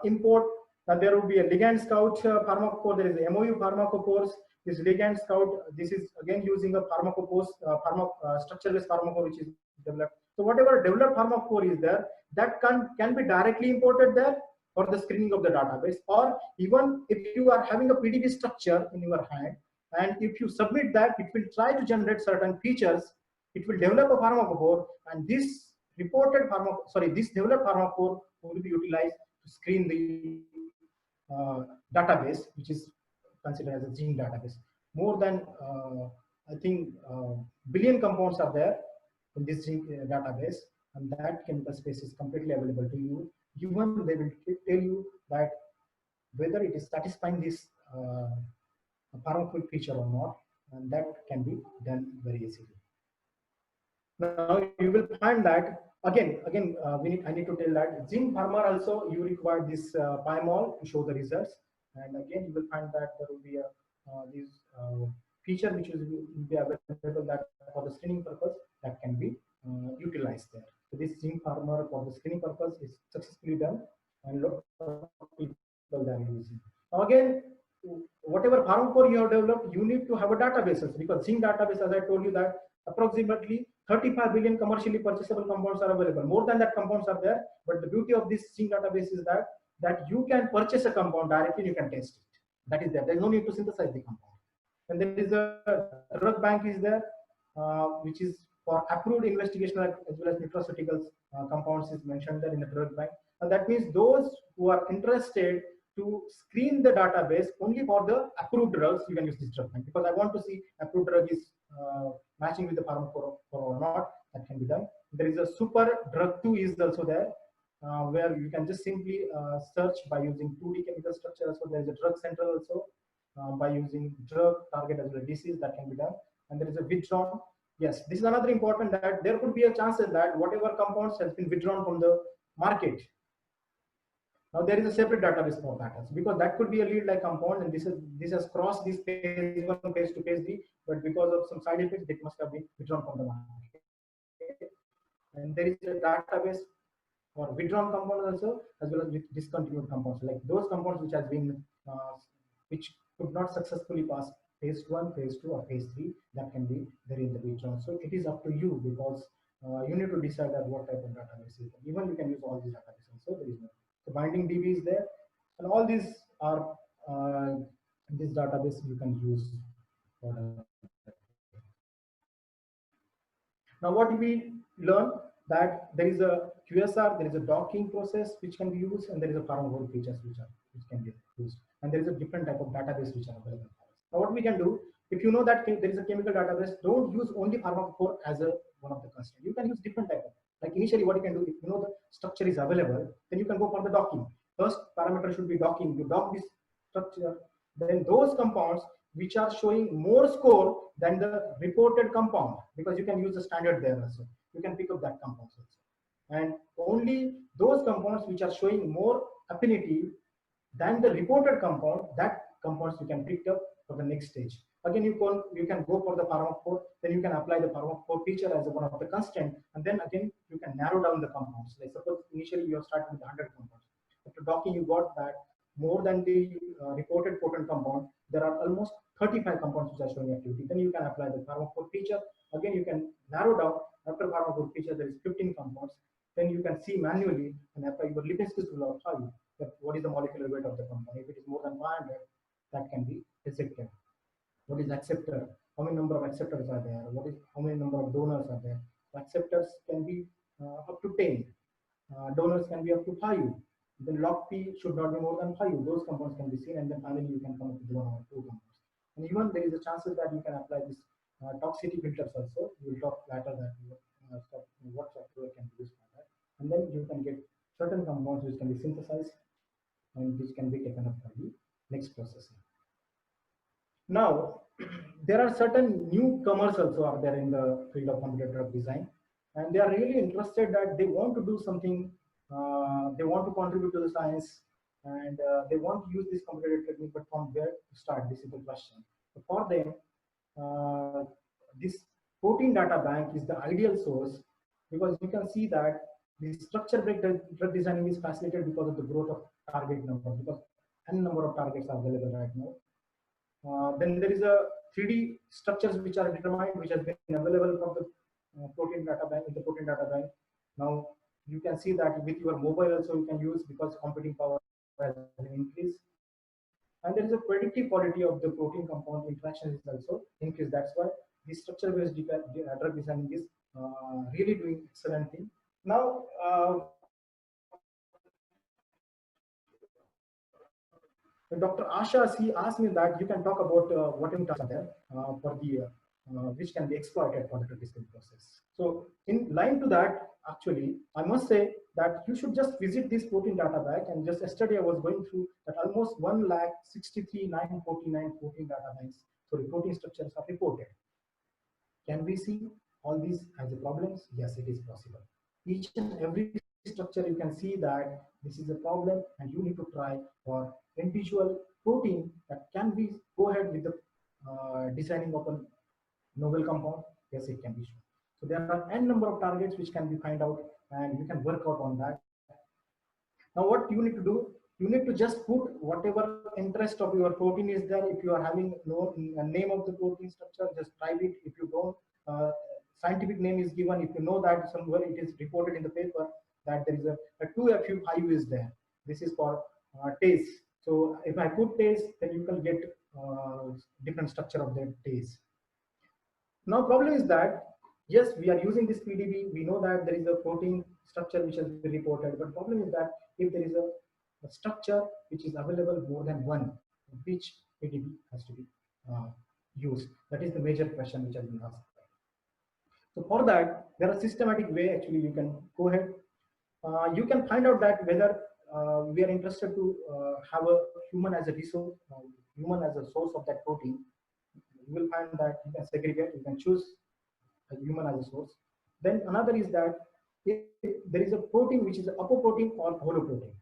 import. Now there will be a Ligand Scout pharmacophore. There is a MOU pharmacophores. This Ligand Scout. This is again using a pharmacophore, structure-based pharmacophore which is developed. So whatever developed pharmacophore is there, that can be directly imported there for the screening of the database, or even if you are having a PDB structure in your hand, and if you submit that, it will try to generate certain features. It will develop a pharmacophore, and this developed pharmacophore will be utilized to screen the database, which is considered as a Zing database. More than I think billion compounds are there in this Zing database, and that chemical space is completely available to you. Even they will tell you that whether it is satisfying this pharmacophore feature or not, and that can be done very easily. Now you will find that again I need to tell that Zing Farmer also you require this PyMol to show the results, and again you will find that there will be a this feature which will be available that for the screening purpose that can be utilized there. So this Zing Farmer for the screening purpose is successfully done, and lot of people are using. Now again, whatever pharmacophore you have developed, you need to have a database, because Zing database, as I told you, that approximately 35 billion commercially purchasable compounds are available. More than that compounds are there, but the beauty of this Zing database is that you can purchase a compound directly, you can test it. That is there. There is no need to synthesize the compound. And there is a drug bank is there, which is for approved investigational as well as nutraceuticals compounds is mentioned there in the drug bank. And that means those who are interested to screen the database only for the approved drugs, you can use this drug bank, because I want to see approved drug is matching with the pharmacophore or not. That can be done. There is a super drug 2 is also there, where you can just simply search by using 2D chemical structure. So there is a drug central also by using drug target as well as disease, that can be done. And there is a withdrawn. Yes, this is another important, that there could be a chance that whatever compounds has been withdrawn from the market. Now there is a separate database for that, because that could be a lead-like compound, and this has crossed this phase 1, phase 2, phase 3, but because of some side effects, it must have been withdrawn from the market. And there is a database for withdrawn compounds also, as well as with discontinued compounds, like those compounds which has been which could not successfully pass phase 1, phase 2, or phase 3, that can be there in the withdrawn. So it is up to you, because you need to decide that what type of database is. Even you can use all these databases also. There is no. The binding DB is there, and all these are this database you can use. Now, what we learn that there is a QSR, there is a docking process which can be used, and there is a pharmacophore features which can be used, and there is a different type of database which are available. Now, what we can do, if you know that there is a chemical database, don't use only pharmacophore as one of the constraints. You can use different type of. Like initially, what you can do, if you know the structure is available, then you can go for the docking. First parameter should be docking. You dock this structure, then those compounds which are showing more score than the reported compound, because you can use the standard there also. You can pick up that compounds also, and only those compounds which are showing more affinity than the reported compound, that compounds you can pick up for the next stage. Again, you can go for the pharmacophore, then you can apply the pharmacophore feature as one of the constraint, and then again you can narrow down the compounds. Like suppose initially you have started with 100 compounds. After docking, you got that more than the reported potent compound, there are almost 35 compounds which are showing activity. Then you can apply the pharmacophore feature. Again, you can narrow down. After pharmacophore feature, there is 15 compounds. Then you can see manually and apply your Lipinski's rule of thumb that what is the molecular weight of the compound. If it is more than 500, that can be rejected. What is acceptor? How many number of acceptors are there? How many number of donors are there? So acceptors can be up to 10. Donors can be up to 5. Then log P should not be more than 5. Those compounds can be seen, and then finally you can come up with 1 or 2 compounds. And even there is a chances that you can apply this toxicity filters also. We will talk later that what software can be used for that. And then you can get certain compounds which can be synthesized and which can be taken up for the next processing. Now, there are certain newcomers also are there in the field of computer drug design, and they are really interested that they want to do something, they want to contribute to the science, and they want to use this computer technique, but from where to start? This is the question. So for them, this protein data bank is the ideal source, because you can see that the structure-based drug designing is facilitated because of the growth of target number, because n number of targets are available right now. Then there is a 3D structures which are determined, which has been available from the protein data bank, in the protein data bank. Now you can see that with your mobile also you can use, because computing power has increased. And there is a predictive quality of the protein compound interactions is also increased. That's why this structure-based drug designing is really doing excellent thing. Now, Dr. Asha, he asked me that you can talk about what tasks are there for the which can be exploited for the drug discovery process. So in line to that, actually, I must say that you should just visit this protein data bank. And just yesterday I was going through that almost 1,63,949 protein data banks. So the protein structures are reported. Can we see all these as a problems? Yes, it is possible. Each and every structure you can see that this is a problem, and you need to try for individual protein that can be go ahead with the designing of a novel compound. Yes, it can be shown. So there are n number of targets which can be find out, and you can work out on that. Now what you need to do, you need to just put whatever interest of your protein is there. If you are having no name of the protein structure, just type it. If you don't, scientific name is given. If you know that somewhere it is reported in the paper that there is a 2FU5 is there. This is for TACE. So if I put TACE, then you can get different structure of the TACE. Now problem is that, yes, we are using this PDB. We know that there is a protein structure which has been reported, but problem is that if there is a structure which is available more than one, which PDB has to be used? That is the major question which has been asked. So for that, there are systematic way actually you can go ahead. You can find out that whether we are interested to have a human as a resource, human as a source of that protein. You will find that you can segregate, you can choose a human as a source. Then another is that if there is a protein which is an apoprotein or holoprotein,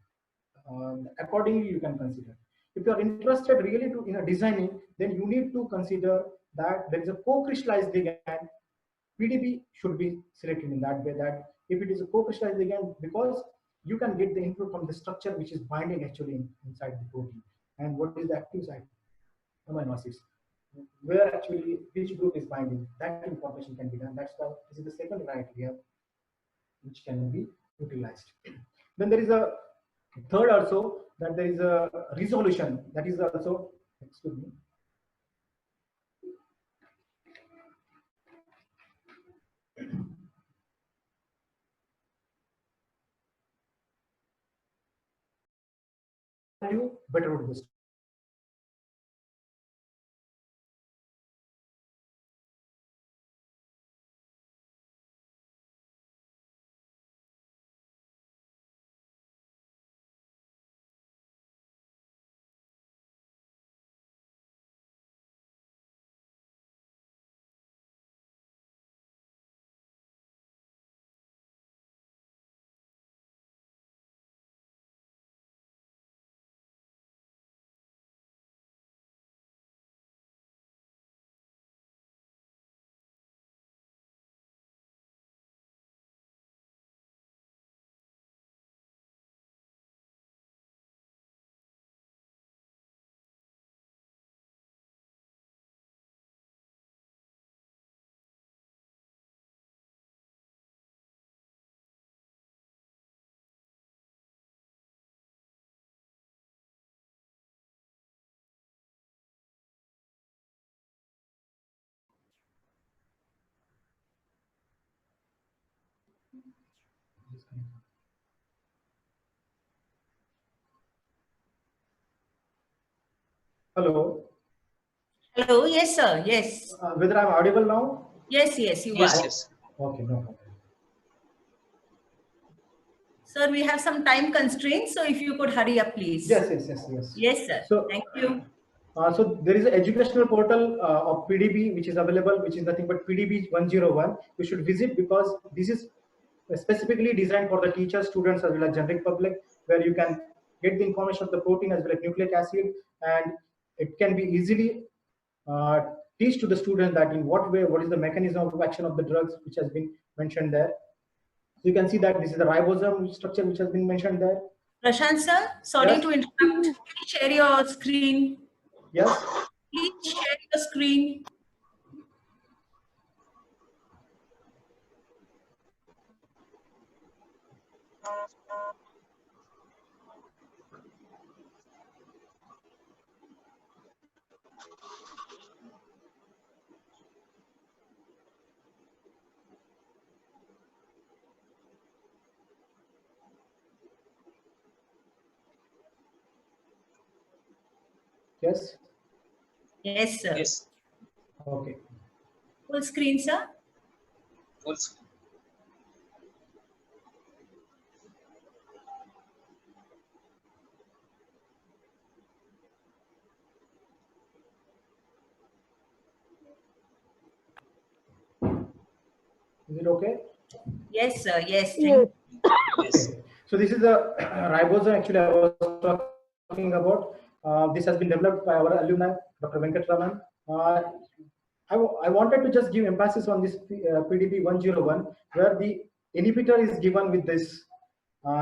accordingly you can consider. If you are interested really to in a designing, then you need to consider that there is a co-crystallized ligand. PDB should be selected in that way, that if it is a co-crystallized ligand, because you can get the input from the structure which is binding actually inside the protein, and what is the active site, amino acids, where actually which group is binding, that information can be done. That's why this is the second criteria which can be utilized. Then there is a third also, that there is a resolution, that is also, excuse me, better would be. Hello. Hello, yes, sir. Yes. Whether I'm audible now? Yes, yes, you Yes, are. yes. Okay, no problem. Sir, we have some time constraints, so if you could hurry up, please. Yes. Yes, sir. So Thank you. So there is an educational portal of PDB which is available, which is nothing but PDB 101. You should visit because this is specifically designed for the teachers, students, as well as generic public, where you can get the information of the protein as well as nucleic acid, and it can be easily uh, teach to the student that in what way, what is the mechanism of action of the drugs, which has been mentioned there. So you can see that this is the ribosome structure which has been mentioned there. Prashant sir, sorry Yes. to interrupt. Please share your screen. Yes. Please share your screen. Yes. Yes, sir. Yes. Okay. Full screen, sir. Also, Is it okay? Yes, sir. Yes. Thank Yes. yes. Okay. So this is the ribosome actually I was talking about. This has been developed by our alumni, Dr. Venkatraman. I wanted to just give emphasis on this PDB 101, where the inhibitor is given with this.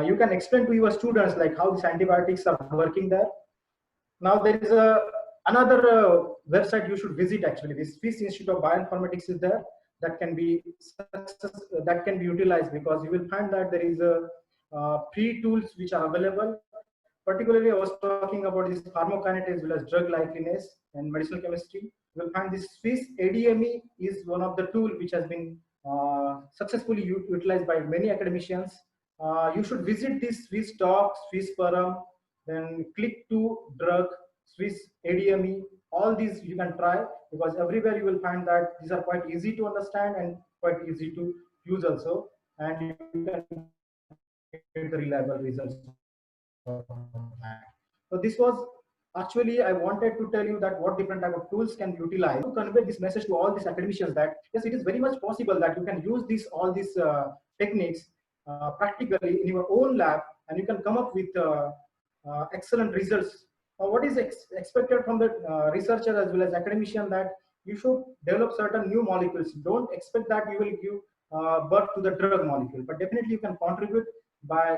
You can explain to your students like how these antibiotics are working there. Now there is another website you should visit actually. This Swiss Institute of Bioinformatics is there that can be utilized, because you will find that there is a free tools which are available. Particularly, I was talking about this pharmacokinetics as well as drug likeliness and medicinal chemistry. You will find this Swiss ADME is one of the tools which has been successfully utilized by many academicians. You should visit this Swiss Doc, Swiss Forum, then click to drug, Swiss ADME. All these you can try, because everywhere you will find that these are quite easy to understand and quite easy to use also, and you can get the reliable results. So this was actually, I wanted to tell you that what different type of tools can be utilized to convey this message to all these academicians that yes, it is very much possible that you can use all these techniques practically in your own lab, and you can come up with excellent results. What is expected from the researcher as well as academician, that you should develop certain new molecules. Don't expect that you will give birth to the drug molecule, but definitely you can contribute by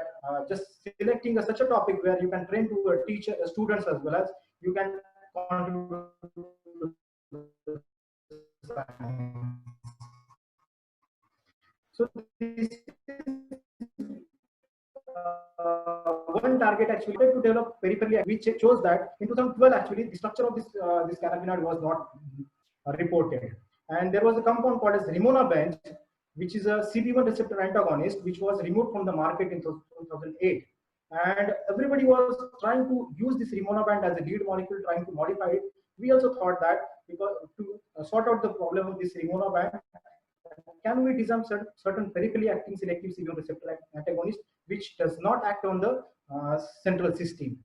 just selecting such a topic where you can train to a teacher, students, as well as you can contribute to science. So this one target actually to develop peripherally. We chose that in 2012 actually the structure of this cannabinoid was not reported, and there was a compound called as rimonabant, which is a CB1 receptor antagonist, which was removed from the market in 2008, and everybody was trying to use this rimonabant as a lead molecule, trying to modify it. We also thought that because to sort out the problem of this rimonabant, can we design certain peripherally acting selective CB1 receptor antagonist which does not act on the central system?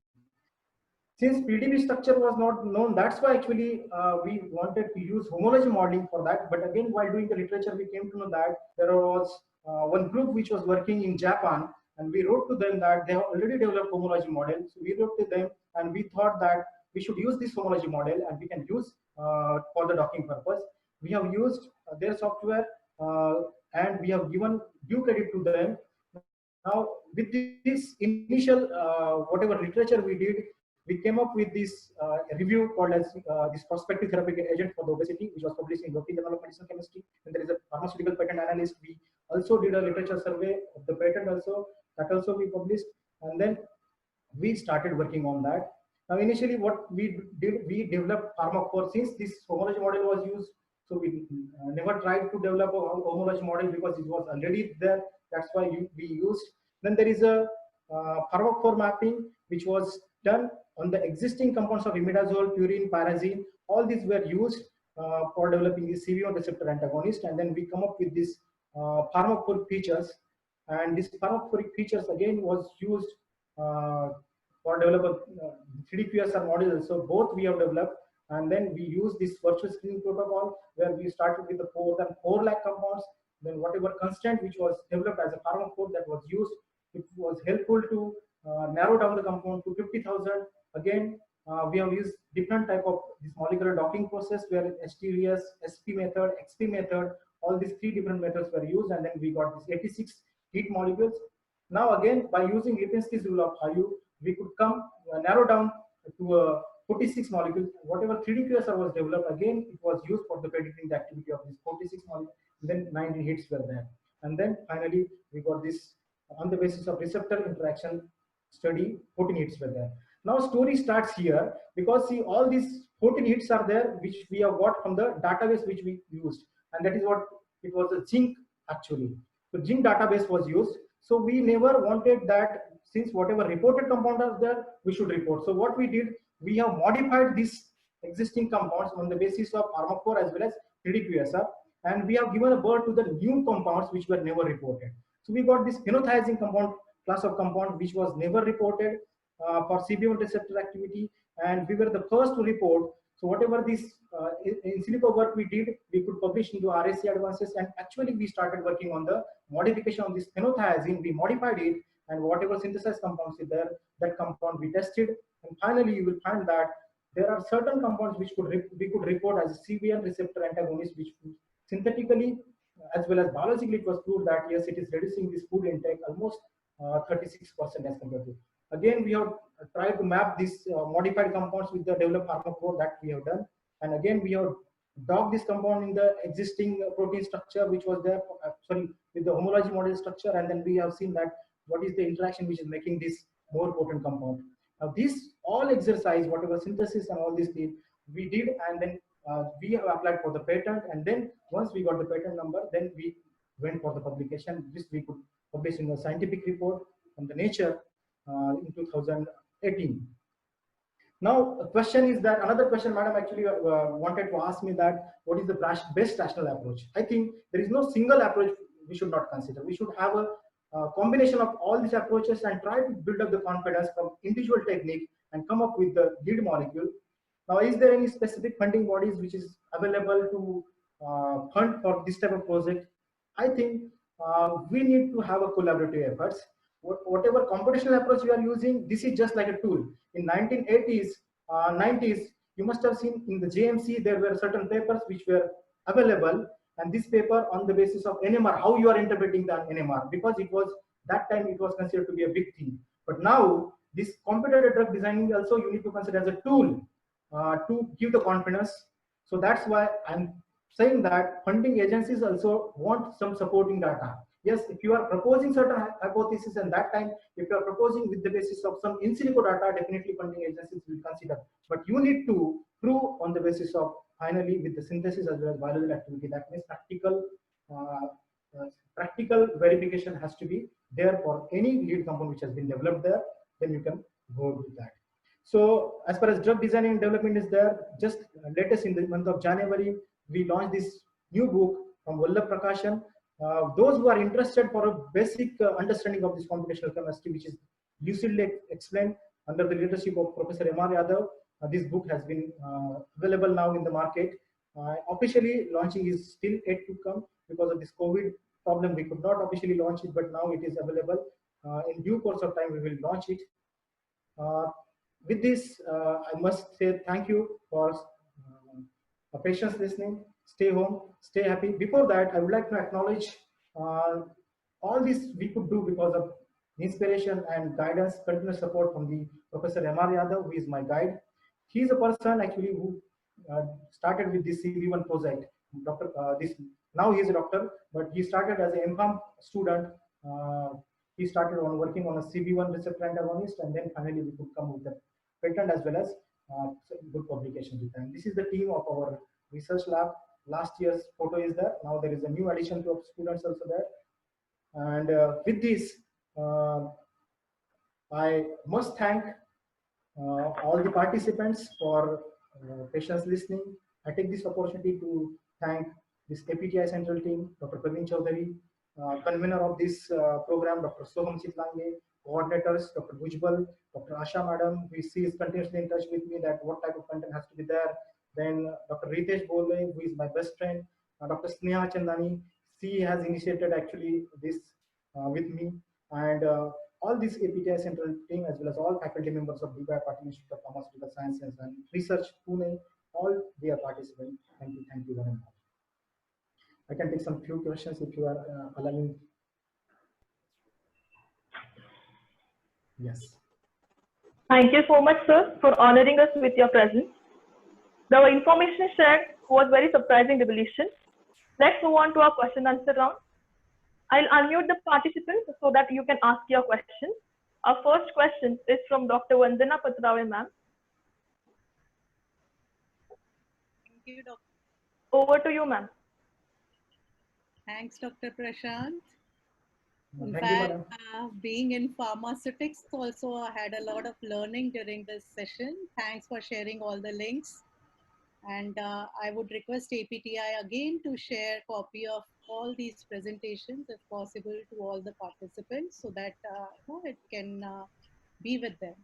Since PDB structure was not known, that's why actually we wanted to use homology modeling for that. But again, while doing the literature, we came to know that there was one group which was working in Japan, and we wrote to them that they have already developed homology model. So we wrote to them, and we thought that we should use this homology model, and we can use for the docking purpose. We have used their software, and we have given due credit to them. Now, with this initial whatever literature we did, we came up with this review called as this prospective therapeutic agent for the obesity, which was published in European Journal of Medicinal Chemistry. And there is a pharmaceutical patent analyst. We also did a literature survey of the patent also, that also we published. And then we started working on that. Now, initially what we did, we developed pharmacophore. Since this homology model was used, so we never tried to develop a homology model because it was already there. That's why we used. Then there is a pharmacophore mapping, which was done on the existing compounds of imidazole, purine, pyrazine. All these were used for developing the CB1 receptor antagonist, and then we come up with this pharmacophoric features. And this pharmacophoric features again was used for developing 3D-QSR model. So both we have developed, and then we use this virtual screening protocol where we started with the more than 4 lakh compounds. Then whatever constant which was developed as a pharma code that was used, it was helpful to narrow down the compound to 50,000. Again, we have used different type of this molecular docking process where HTVS, SP method, XP method, all these 3 different methods were used, and then we got this 86 heat molecules. Now again, by using Lipinski's rule of Hayu, we could come narrow down to 46 molecules. Whatever 3D-QSR was developed, again, it was used for the predicting the activity of these 46 molecules. Then 90 hits were there. And then finally, we got this on the basis of receptor interaction study, 14 hits were there. Now story starts here because see all these 14 hits are there which we have got from the database which we used, and that is what it was a Zinc actually. So Zinc database was used. So we never wanted that since whatever reported compound are there, we should report. So what we did, we have modified these existing compounds on the basis of Armophore as well as 3D-QSR, and we have given a birth to the new compounds which were never reported. So we got this phenothiazine compound class of compound which was never reported for CB1 receptor activity, and we were the first to report. So whatever this in silico work we did, we could publish into RAC advances, and actually we started working on the modification of this phenothiazine. We modified it, and whatever synthesized compounds is there, that compound we tested, and finally you will find that there are certain compounds which we could report as CB1 receptor antagonist, which synthetically as well as biologically it was proved that yes, it is reducing this food intake almost 36% as compared to. Again, we have tried to map these modified compounds with the developed pharmacophore that we have done, and again we have docked this compound in the existing protein structure which was there, with the homology model structure, and then we have seen that what is the interaction which is making this more potent compound. Now this all exercise, whatever synthesis and all these things we did, and then we have applied for the patent, and then once we got the patent number, then we went for the publication. This we could publish in a scientific report on the Nature in 2018. Now, the question is that another question, madam, actually wanted to ask me that what is the best rational approach? I think there is no single approach we should not consider. We should have a combination of all these approaches and try to build up the confidence from individual technique and come up with the lead molecule. Now, is there any specific funding bodies which is available to fund for this type of project? I think we need to have a collaborative efforts. Whatever computational approach you are using, this is just like a tool. In 1980s, 90s, you must have seen in the JMC, there were certain papers which were available, and this paper on the basis of NMR, how you are interpreting the NMR, because it was, that time it was considered to be a big thing. But now, this computer drug designing also you need to consider as a tool to give the confidence. So that's why I'm saying that funding agencies also want some supporting data. Yes, if you are proposing certain hypothesis, and that time, if you are proposing with the basis of some in silico data, definitely funding agencies will consider. But you need to prove on the basis of finally with the synthesis as well as biological activity. That means practical verification has to be there for any lead compound which has been developed there. Then you can go with that. So as far as drug design and development is there, just latest in the month of January, we launched this new book from Vallabh Prakashan. Those who are interested for a basic understanding of this computational chemistry, which is lucidly explained under the leadership of Professor M.R. Yadav, this book has been available now in the market. Officially launching is still yet to come because of this COVID problem. We could not officially launch it, but now it is available. In due course of time, we will launch it. With this, I must say thank you for patience listening. Stay home, stay happy. Before that, I would like to acknowledge all this we could do because of inspiration and guidance, continuous support from the Professor M.R. Yadav, who is my guide. He is a person actually who started with this CB1 project. Now he is a doctor, but he started as an MPharm student. He started on working on a CB1 receptor antagonist, and then finally we could come with the patent as well as good publications with them. This is the team of our research lab. Last year's photo is there. Now there is a new addition to students also there. And with this, I must thank all the participants for patience listening. I take this opportunity to thank this APTI Central team, Dr. Praveen Chaudhary, convener of this program, Dr. Soham Chitlange, coordinators, Dr. Bhujbal, Dr. Asha Madam, she is continuously in touch with me that what type of content has to be there. Then Dr. Ritesh Bole, who is my best friend, Dr. Sneha Chandani, she has initiated actually this with me, and all these APTI Central team as well as all faculty members of DBI Patil Institute of Pharmaceutical Sciences and Research, Pune, all they are participating. Thank you very much. I can take some few questions if you are allowing. Yes. Thank you so much, sir, for honoring us with your presence. The information shared was very surprising revelation. Let's move on to our question answer round. I'll unmute the participants so that you can ask your question. Our first question is from Dr. Vandana Patrave, ma'am. Thank you, Dr. Over to you, ma'am. Thanks, Dr. Prashant. In Thank you, fact, madam. being in pharmaceutics also, I had a lot of learning during this session. Thanks for sharing all the links. And I would request APTI again to share a copy of all these presentations if possible to all the participants so that it can be with them.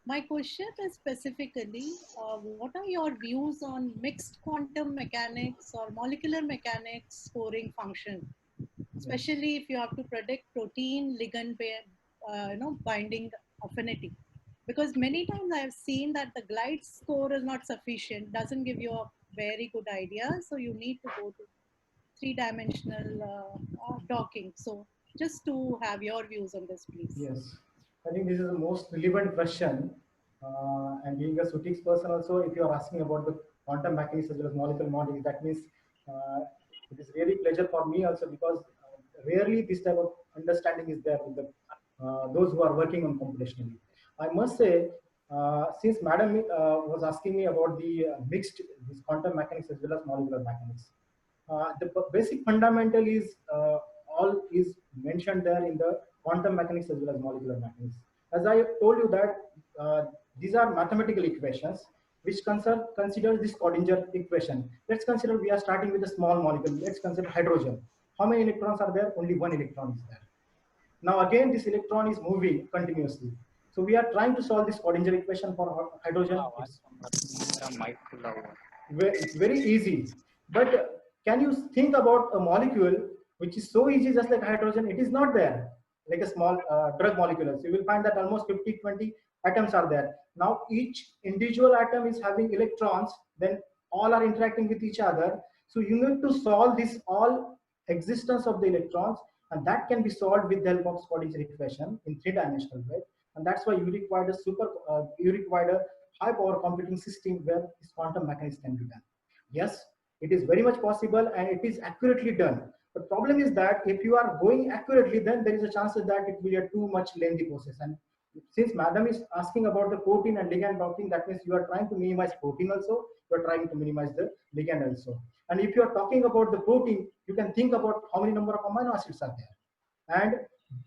My question is specifically, what are your views on mixed quantum mechanics or molecular mechanics scoring function? Especially if you have to predict protein ligand binding affinity, because many times I've seen that the glide score is not sufficient, doesn't give you a very good idea, so you need to go to three-dimensional docking. So just to have your views on this, please. Yes, I think this is the most relevant question. And being a Sutix person also, if you are asking about the quantum mechanics as well as molecular modeling, that means it is really pleasure for me also, because rarely this type of understanding is there with the those who are working on computationally. I must say, since Madam was asking me about the mixed this quantum mechanics as well as molecular mechanics, the basic fundamental is all is mentioned there in the quantum mechanics as well as molecular mechanics. As I told you that these are mathematical equations which consider this Schrodinger equation. Let's consider we are starting with a small molecule. Let's consider hydrogen. How many electrons are there? Only one electron is there. Now again, this electron is moving continuously. So we are trying to solve this Schrodinger equation for hydrogen. It's very easy. But can you think about a molecule which is so easy just like hydrogen? It is not there, like a small drug molecule. So you will find that almost 50-20 atoms are there. Now each individual atom is having electrons, then all are interacting with each other. So you need to solve this all existence of the electrons, and that can be solved with the help of Schrodinger equation in three-dimensional way. And that's why you require a high power computing system where this quantum mechanics can be done. Yes, it is very much possible and it is accurately done. The problem is that if you are going accurately, then there is a chance that it will be a too much lengthy process. And since Madam is asking about the protein and ligand docking, that means you are trying to minimize protein also, you are trying to minimize the ligand also. And if you are talking about the protein, you can think about how many number of amino acids are there. And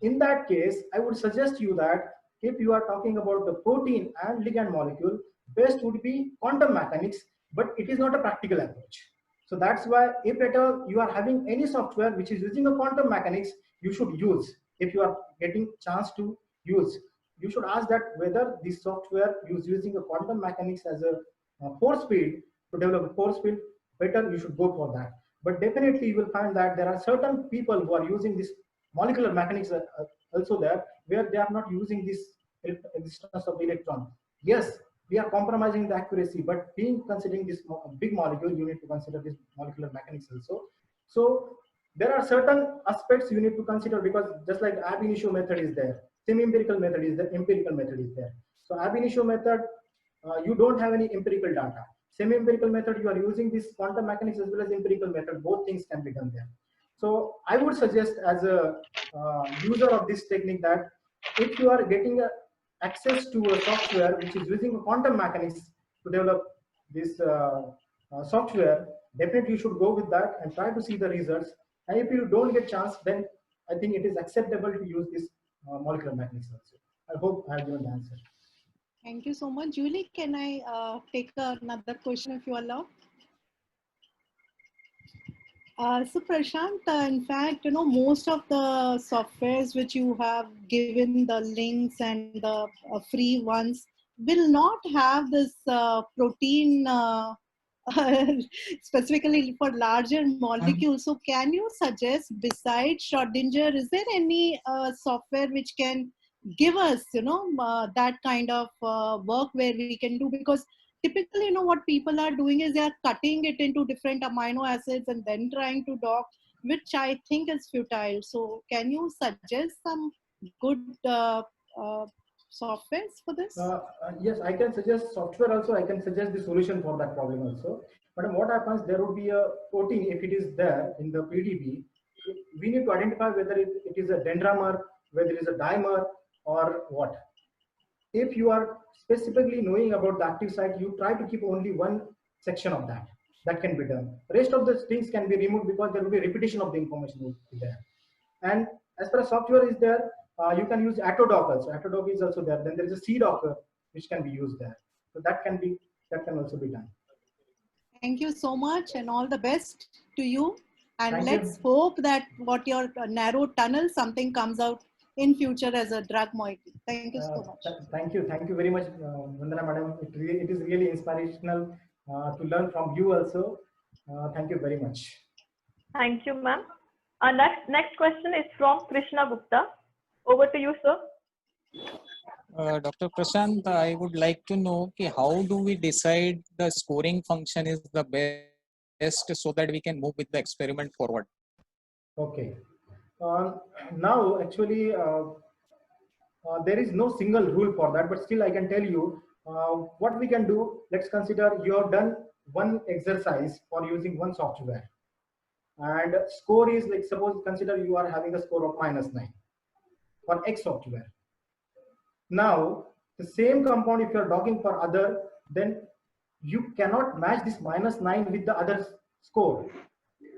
in that case, I would suggest you that if you are talking about the protein and ligand molecule, best would be quantum mechanics, but it is not a practical approach. So that's why if at all you are having any software which is using a quantum mechanics, you should use. If you are getting chance to use, you should ask that whether this software is using a quantum mechanics as a force field to develop a force field, better you should go for that. But definitely you will find that there are certain people who are using this molecular mechanics also there, where they are not using this existence of the electron. Yes, we are compromising the accuracy, but being considering this big molecule, you need to consider this molecular mechanics also. So there are certain aspects you need to consider, because just like ab initio method is there, semi-empirical method is there, empirical method is there. So ab initio method, you don't have any empirical data. Semi-empirical method, you are using this quantum mechanics as well as empirical method, both things can be done there. So I would suggest as a user of this technique that if you are getting access to a software which is using a quantum mechanics to develop this software, definitely you should go with that and try to see the results. And if you don't get chance, then I think it is acceptable to use this molecular mechanics also. I hope I have given the answer. Thank you so much. Julie, can I take another question if you allow? So Prashant, in fact, most of the softwares which you have given the links and the free ones will not have this protein specifically for larger molecules. So can you suggest besides Schrodinger, is there any software which can give us, that kind of work where we can do? Because typically, what people are doing is they are cutting it into different amino acids and then trying to dock, which I think is futile. So can you suggest some good softwares for this? Yes, I can suggest software also. I can suggest the solution for that problem also. But what happens, there would be a protein, if it is there in the PDB, we need to identify whether it is a dendrimer, whether it is a dimer, or what. If you are specifically knowing about the active site, you try to keep only one section of that. That can be done. Rest of the things can be removed because there will be repetition of the information there. And as far as software is there, you can use AutoDock also. AutoDock is also there. Then there is a CDocker which can be used there. So that can also be done. Thank you so much and all the best to you. And Thank let's you. hope that what your narrow tunnel, something comes out in future as a drug molecule. Thank you so much. Thank you very much, Vandana madam. It is really inspirational to learn from you also. Thank you very much. Thank you, ma'am. Our next question is from Krishna Gupta. Over to you, sir. Dr. Prashant, I would like to know how do we decide the scoring function is the best so that we can move with the experiment forward? Okay. Now, actually, there is no single rule for that, but still I can tell you what we can do. Let's consider you have done one exercise for using one software. And score is like, suppose consider you are having a score of -9 for X software. Now, the same compound, if you are docking for other, then you cannot match this -9 with the other score.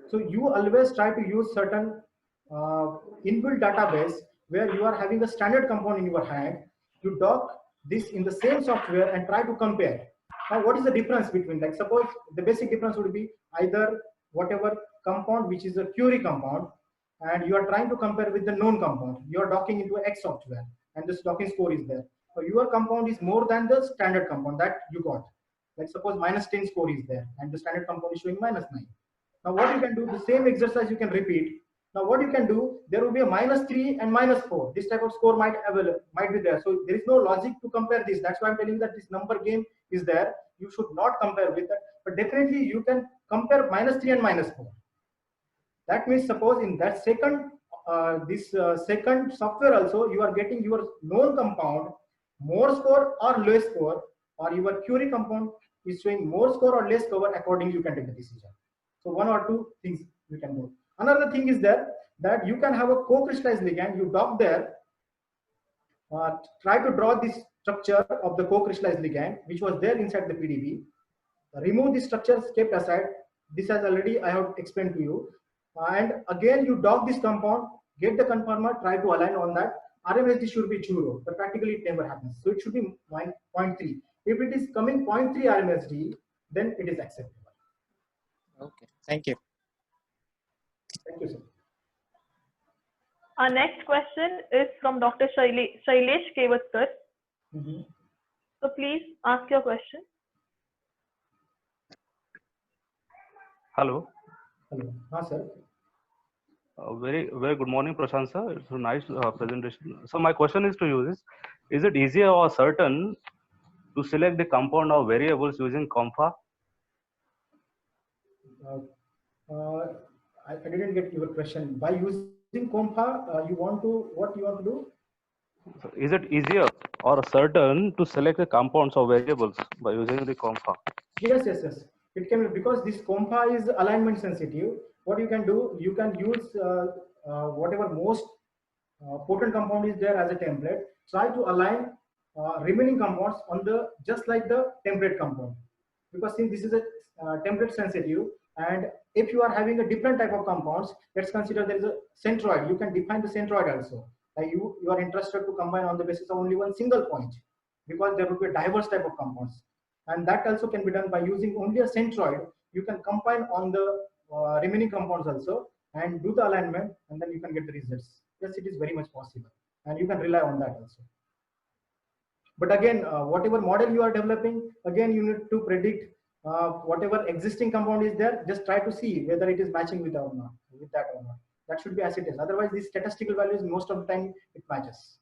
So you always try to use certain inbuilt database where you are having a standard compound in your hand. You dock this in the same software and try to compare. Now, what is the difference between, like, suppose the basic difference would be either whatever compound which is a Curie compound, and you are trying to compare with the known compound. You are docking into X software, and this docking score is there. So your compound is more than the standard compound that you got. Like suppose -10 score is there, and the standard compound is showing -9. Now what you can do, the same exercise you can repeat. Now what you can do, there will be a -3 and -4. This type of score might be there. So there is no logic to compare this. That's why I'm telling you that this number game is there. You should not compare with that, but definitely you can compare -3 and -4. That means suppose in that second second software also you are getting your known compound more score or less score, or your Curie compound is showing more score or less score. Accordingly you can take the decision. So one or two things you can do. Another thing is that you can have a co-crystallized ligand. You dock there, try to draw this structure of the co-crystallized ligand which was there inside the PDB. Remove the structure, kept aside. This has already I have explained to you. And again you dock this compound, get the conformer, try to align on that. RMSD should be 0, but practically it never happens. So it should be 0.3. If it is coming 0.3 RMSD, then it is acceptable. Okay, thank you. Thank you, sir. Our next question is from Dr. Shailesh Kevatkar. So please ask your question. Hello. Hello. Sir. Very good morning, Prashant sir. It's a nice presentation. So my question is to you is it easier or certain to select the compound of variables using COMFA? I didn't get your question. By using COMFA, you want to do? So is it easier or certain to select the compounds of variables by using the COMFA? Yes. It can be, because this COMFA is alignment sensitive. What you can do, you can use whatever most potent compound is there as a template. Try to align remaining compounds on just like the template compound, because since this is a template sensitive, and if you are having a different type of compounds, let's consider there is a centroid. You can define the centroid also. Like you are interested to combine on the basis of only one single point, because there will be a diverse type of compounds. And that also can be done by using only a centroid. You can combine on the remaining compounds also and do the alignment, and then you can get the results. Yes, it is very much possible, and you can rely on that also. But again, whatever model you are developing, again you need to predict whatever existing compound is there. Just try to see whether it is matching with or not, with that or not. That should be as it is. Otherwise, these statistical values most of the time it matches.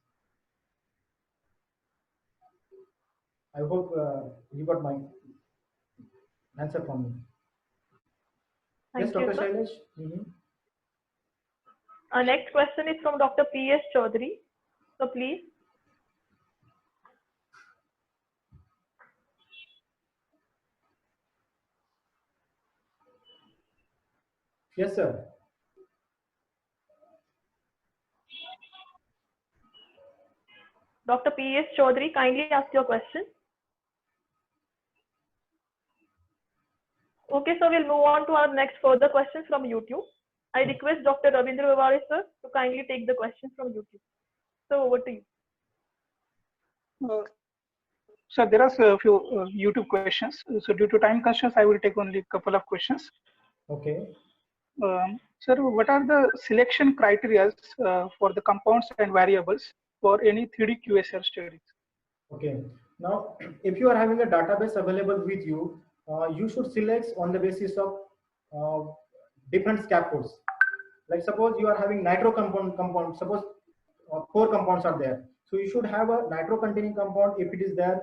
I hope you got my answer from me. Yes, Thank you, Dr. sir. Shailesh. Mhm. Our next question is from Dr. P.S. Chaudhary. So please. Yes, sir. Dr. P.S. Chaudhary, kindly ask your question. Okay, so we'll move on to our next further questions from YouTube. I request Dr. Ravindra Vivare, sir, to kindly take the questions from YouTube. So over to you. So there are a few YouTube questions. So due to time constraints, I will take only a couple of questions. Okay. Sir, what are the selection criteria for the compounds and variables for any 3D QSR studies? Okay. Now, if you are having a database available with you, you should select on the basis of different scaffolds. Like suppose you are having nitro compound. Suppose 4 compounds are there. So you should have a nitro containing compound if it is there,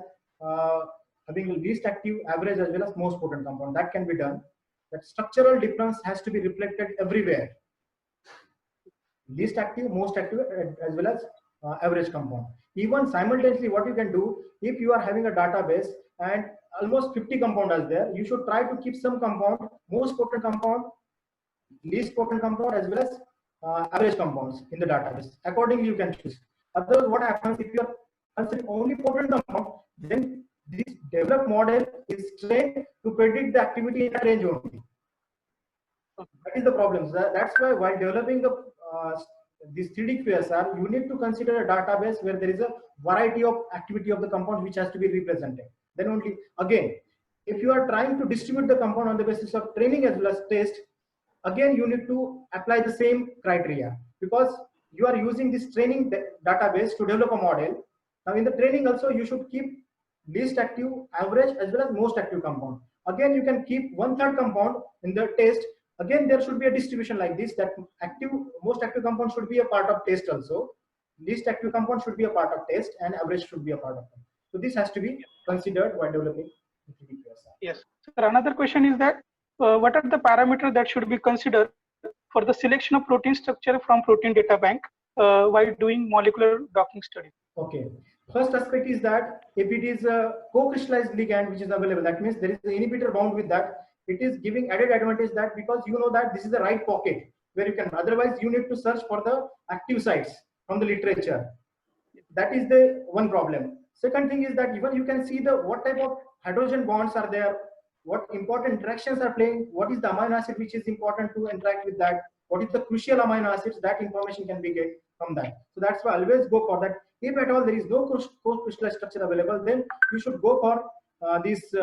having least active, average as well as most potent compound. That can be done. That structural difference has to be reflected everywhere. Least active, most active, as well as average compound. Even simultaneously, what you can do, if you are having a database and almost 50 compound is there, you should try to keep some compound, most potent compound, least potent compound, as well as average compounds in the database. Accordingly, you can choose. Otherwise, what happens if you are considering only potent compound, then this developed model is trained to predict the activity in a range only. That is the problem. That's why while developing the this 3D QSR, you need to consider a database where there is a variety of activity of the compound which has to be represented. Then only, again, if you are trying to distribute the compound on the basis of training as well as test, again you need to apply the same criteria, because you are using this training database to develop a model. Now in the training also you should keep least active, average as well as most active compound. Again you can keep 1/3 compound in the test. Again there should be a distribution like this, that active, most active compound should be a part of test also, least active compound should be a part of test, and average should be a part of it. So this has to be considered while developing the 3D QSR. Yes. So another question is that what are the parameters that should be considered for the selection of protein structure from protein data bank while doing molecular docking study? Okay. First aspect is that if it is a co-crystallized ligand which is available, that means there is an inhibitor bound with that. It is giving added advantage that because you know that this is the right pocket where you can, otherwise you need to search for the active sites from the literature. That is the one problem. Second thing is that even you can see the what type of hydrogen bonds are there, what important interactions are playing, what is the amino acid which is important to interact with that, what is the crucial amino acids, that information can be get from that. So that's why always go for that. If at all there is no co-crystallized structure available, then you should go for this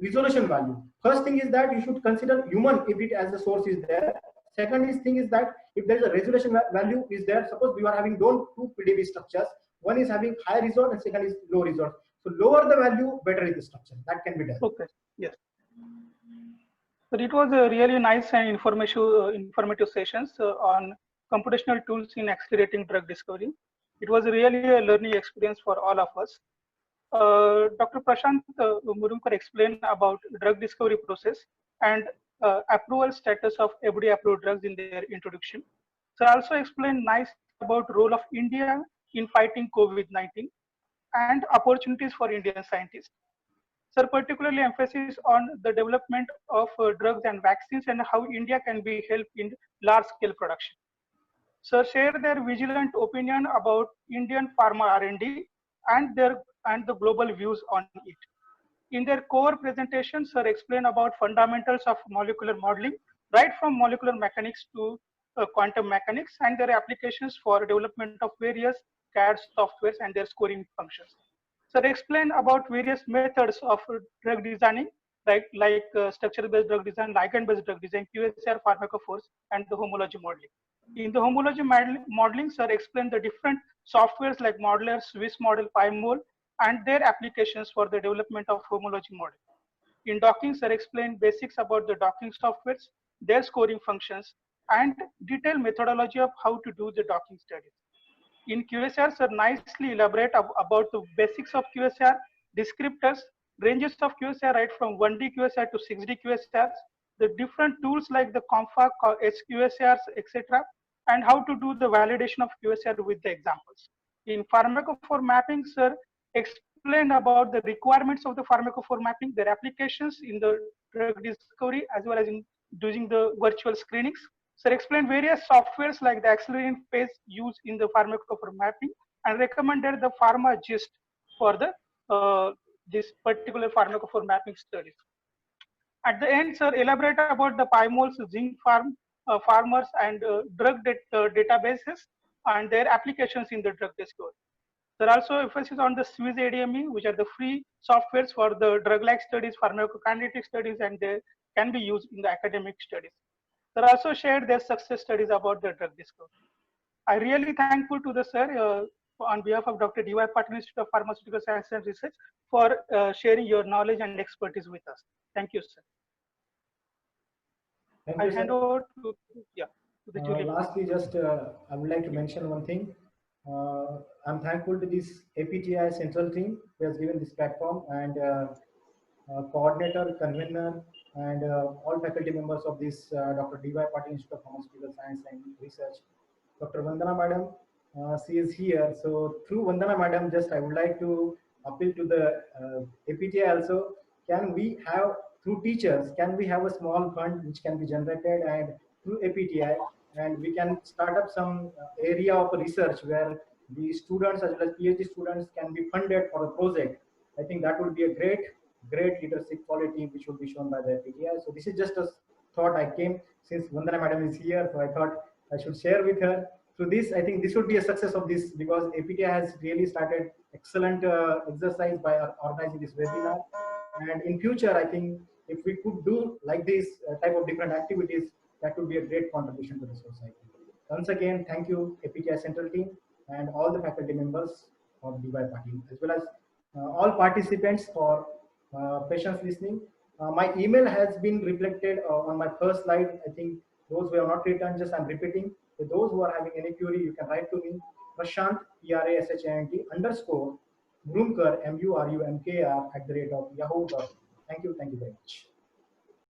resolution value. First thing is that you should consider human if it as the source is there. Second thing is that if there is a resolution value is there, suppose we are having two PDB structures, one is having high result and second is low result. So lower the value, better is the structure. That can be done. Okay. Yes. But it was a really nice and informative sessions on computational tools in accelerating drug discovery. It was really a learning experience for all of us. Dr. Prashant Murumkar explained about drug discovery process and approval status of FDA approved drugs in their introduction. So I also explained nice about role of India in fighting COVID-19 and opportunities for Indian scientists. Sir, particularly emphasis on the development of drugs and vaccines and how India can be helped in large-scale production. Sir, share their vigilant opinion about Indian pharma R&D and the global views on it. In their core presentation, sir explain about fundamentals of molecular modeling, right from molecular mechanics to quantum mechanics, and their applications for development of various CAD softwares and their scoring functions. Sir explain about various methods of drug designing right? Like structure-based drug design, ligand-based drug design, QSAR, pharmacophores, and the homology modeling. In the homology modeling, sir explained the different softwares like Modeler, Swiss model, PyMol, and their applications for the development of homology model. In docking, sir explained basics about the docking softwares, their scoring functions, and detailed methodology of how to do the docking studies. In QSR, sir nicely elaborate about the basics of QSR, descriptors, ranges of QSR right from 1D QSR to 6D QSRs, the different tools like the COMFA, SQSRs, etc., and how to do the validation of QSR with the examples. In pharmacophore mapping, sir explained about the requirements of the pharmacophore mapping, their applications in the drug discovery, as well as in using the virtual screenings. Sir explained various softwares like the accelerating phase used in the pharmacophore mapping and recommended the PharmaGist for the this particular pharmacophore mapping studies. At the end, sir elaborate about the PyMol's zinc farmers and drug databases and their applications in the drug discovery. There are also emphasis on the Swiss ADME, which are the free softwares for the drug-like studies, pharmacokinetic studies, and they can be used in the academic studies. They also shared their success studies about the drug discovery. I really thankful to the sir on behalf of Dr. D.Y. Patil Institute of Pharmaceutical Science and Research for sharing your knowledge and expertise with us. Thank you, sir. Thank I you, hand sir. over to the Julie. Lastly, just I would like to mention one thing. I'm thankful to this APTI central team who has given this platform, and coordinator, convener, and all faculty members of this Dr. D.Y. Patil Institute of Pharmaceutical Science and Research. Dr. Vandana Madam, she is here. So through Vandana Madam, just I would like to appeal to the APTI also. Can we have, through teachers, can we have a small fund which can be generated and through APTI, and we can start up some area of research where the students as well as PhD students can be funded for a project. I think that would be a great leadership quality which would be shown by the APTI. So this is just a thought I came since Vandana Madam is here, so I thought I should share with her. So this, I think this would be a success of this, because APTI has really started excellent exercise by organizing this webinar. And in future, I think if we could do like this type of different activities, that would be a great contribution to the society. Once again, thank you APTI Central team and all the faculty members of D.Y. Patil, as well as all participants for patience listening. My email has been reflected on my first slide. I think those who have not written, just I'm repeating. For those who are having any query, you can write to me, Prashant, PRASHANT _ Murumkar, MURUMKR @ yahoo.com. Thank you very much.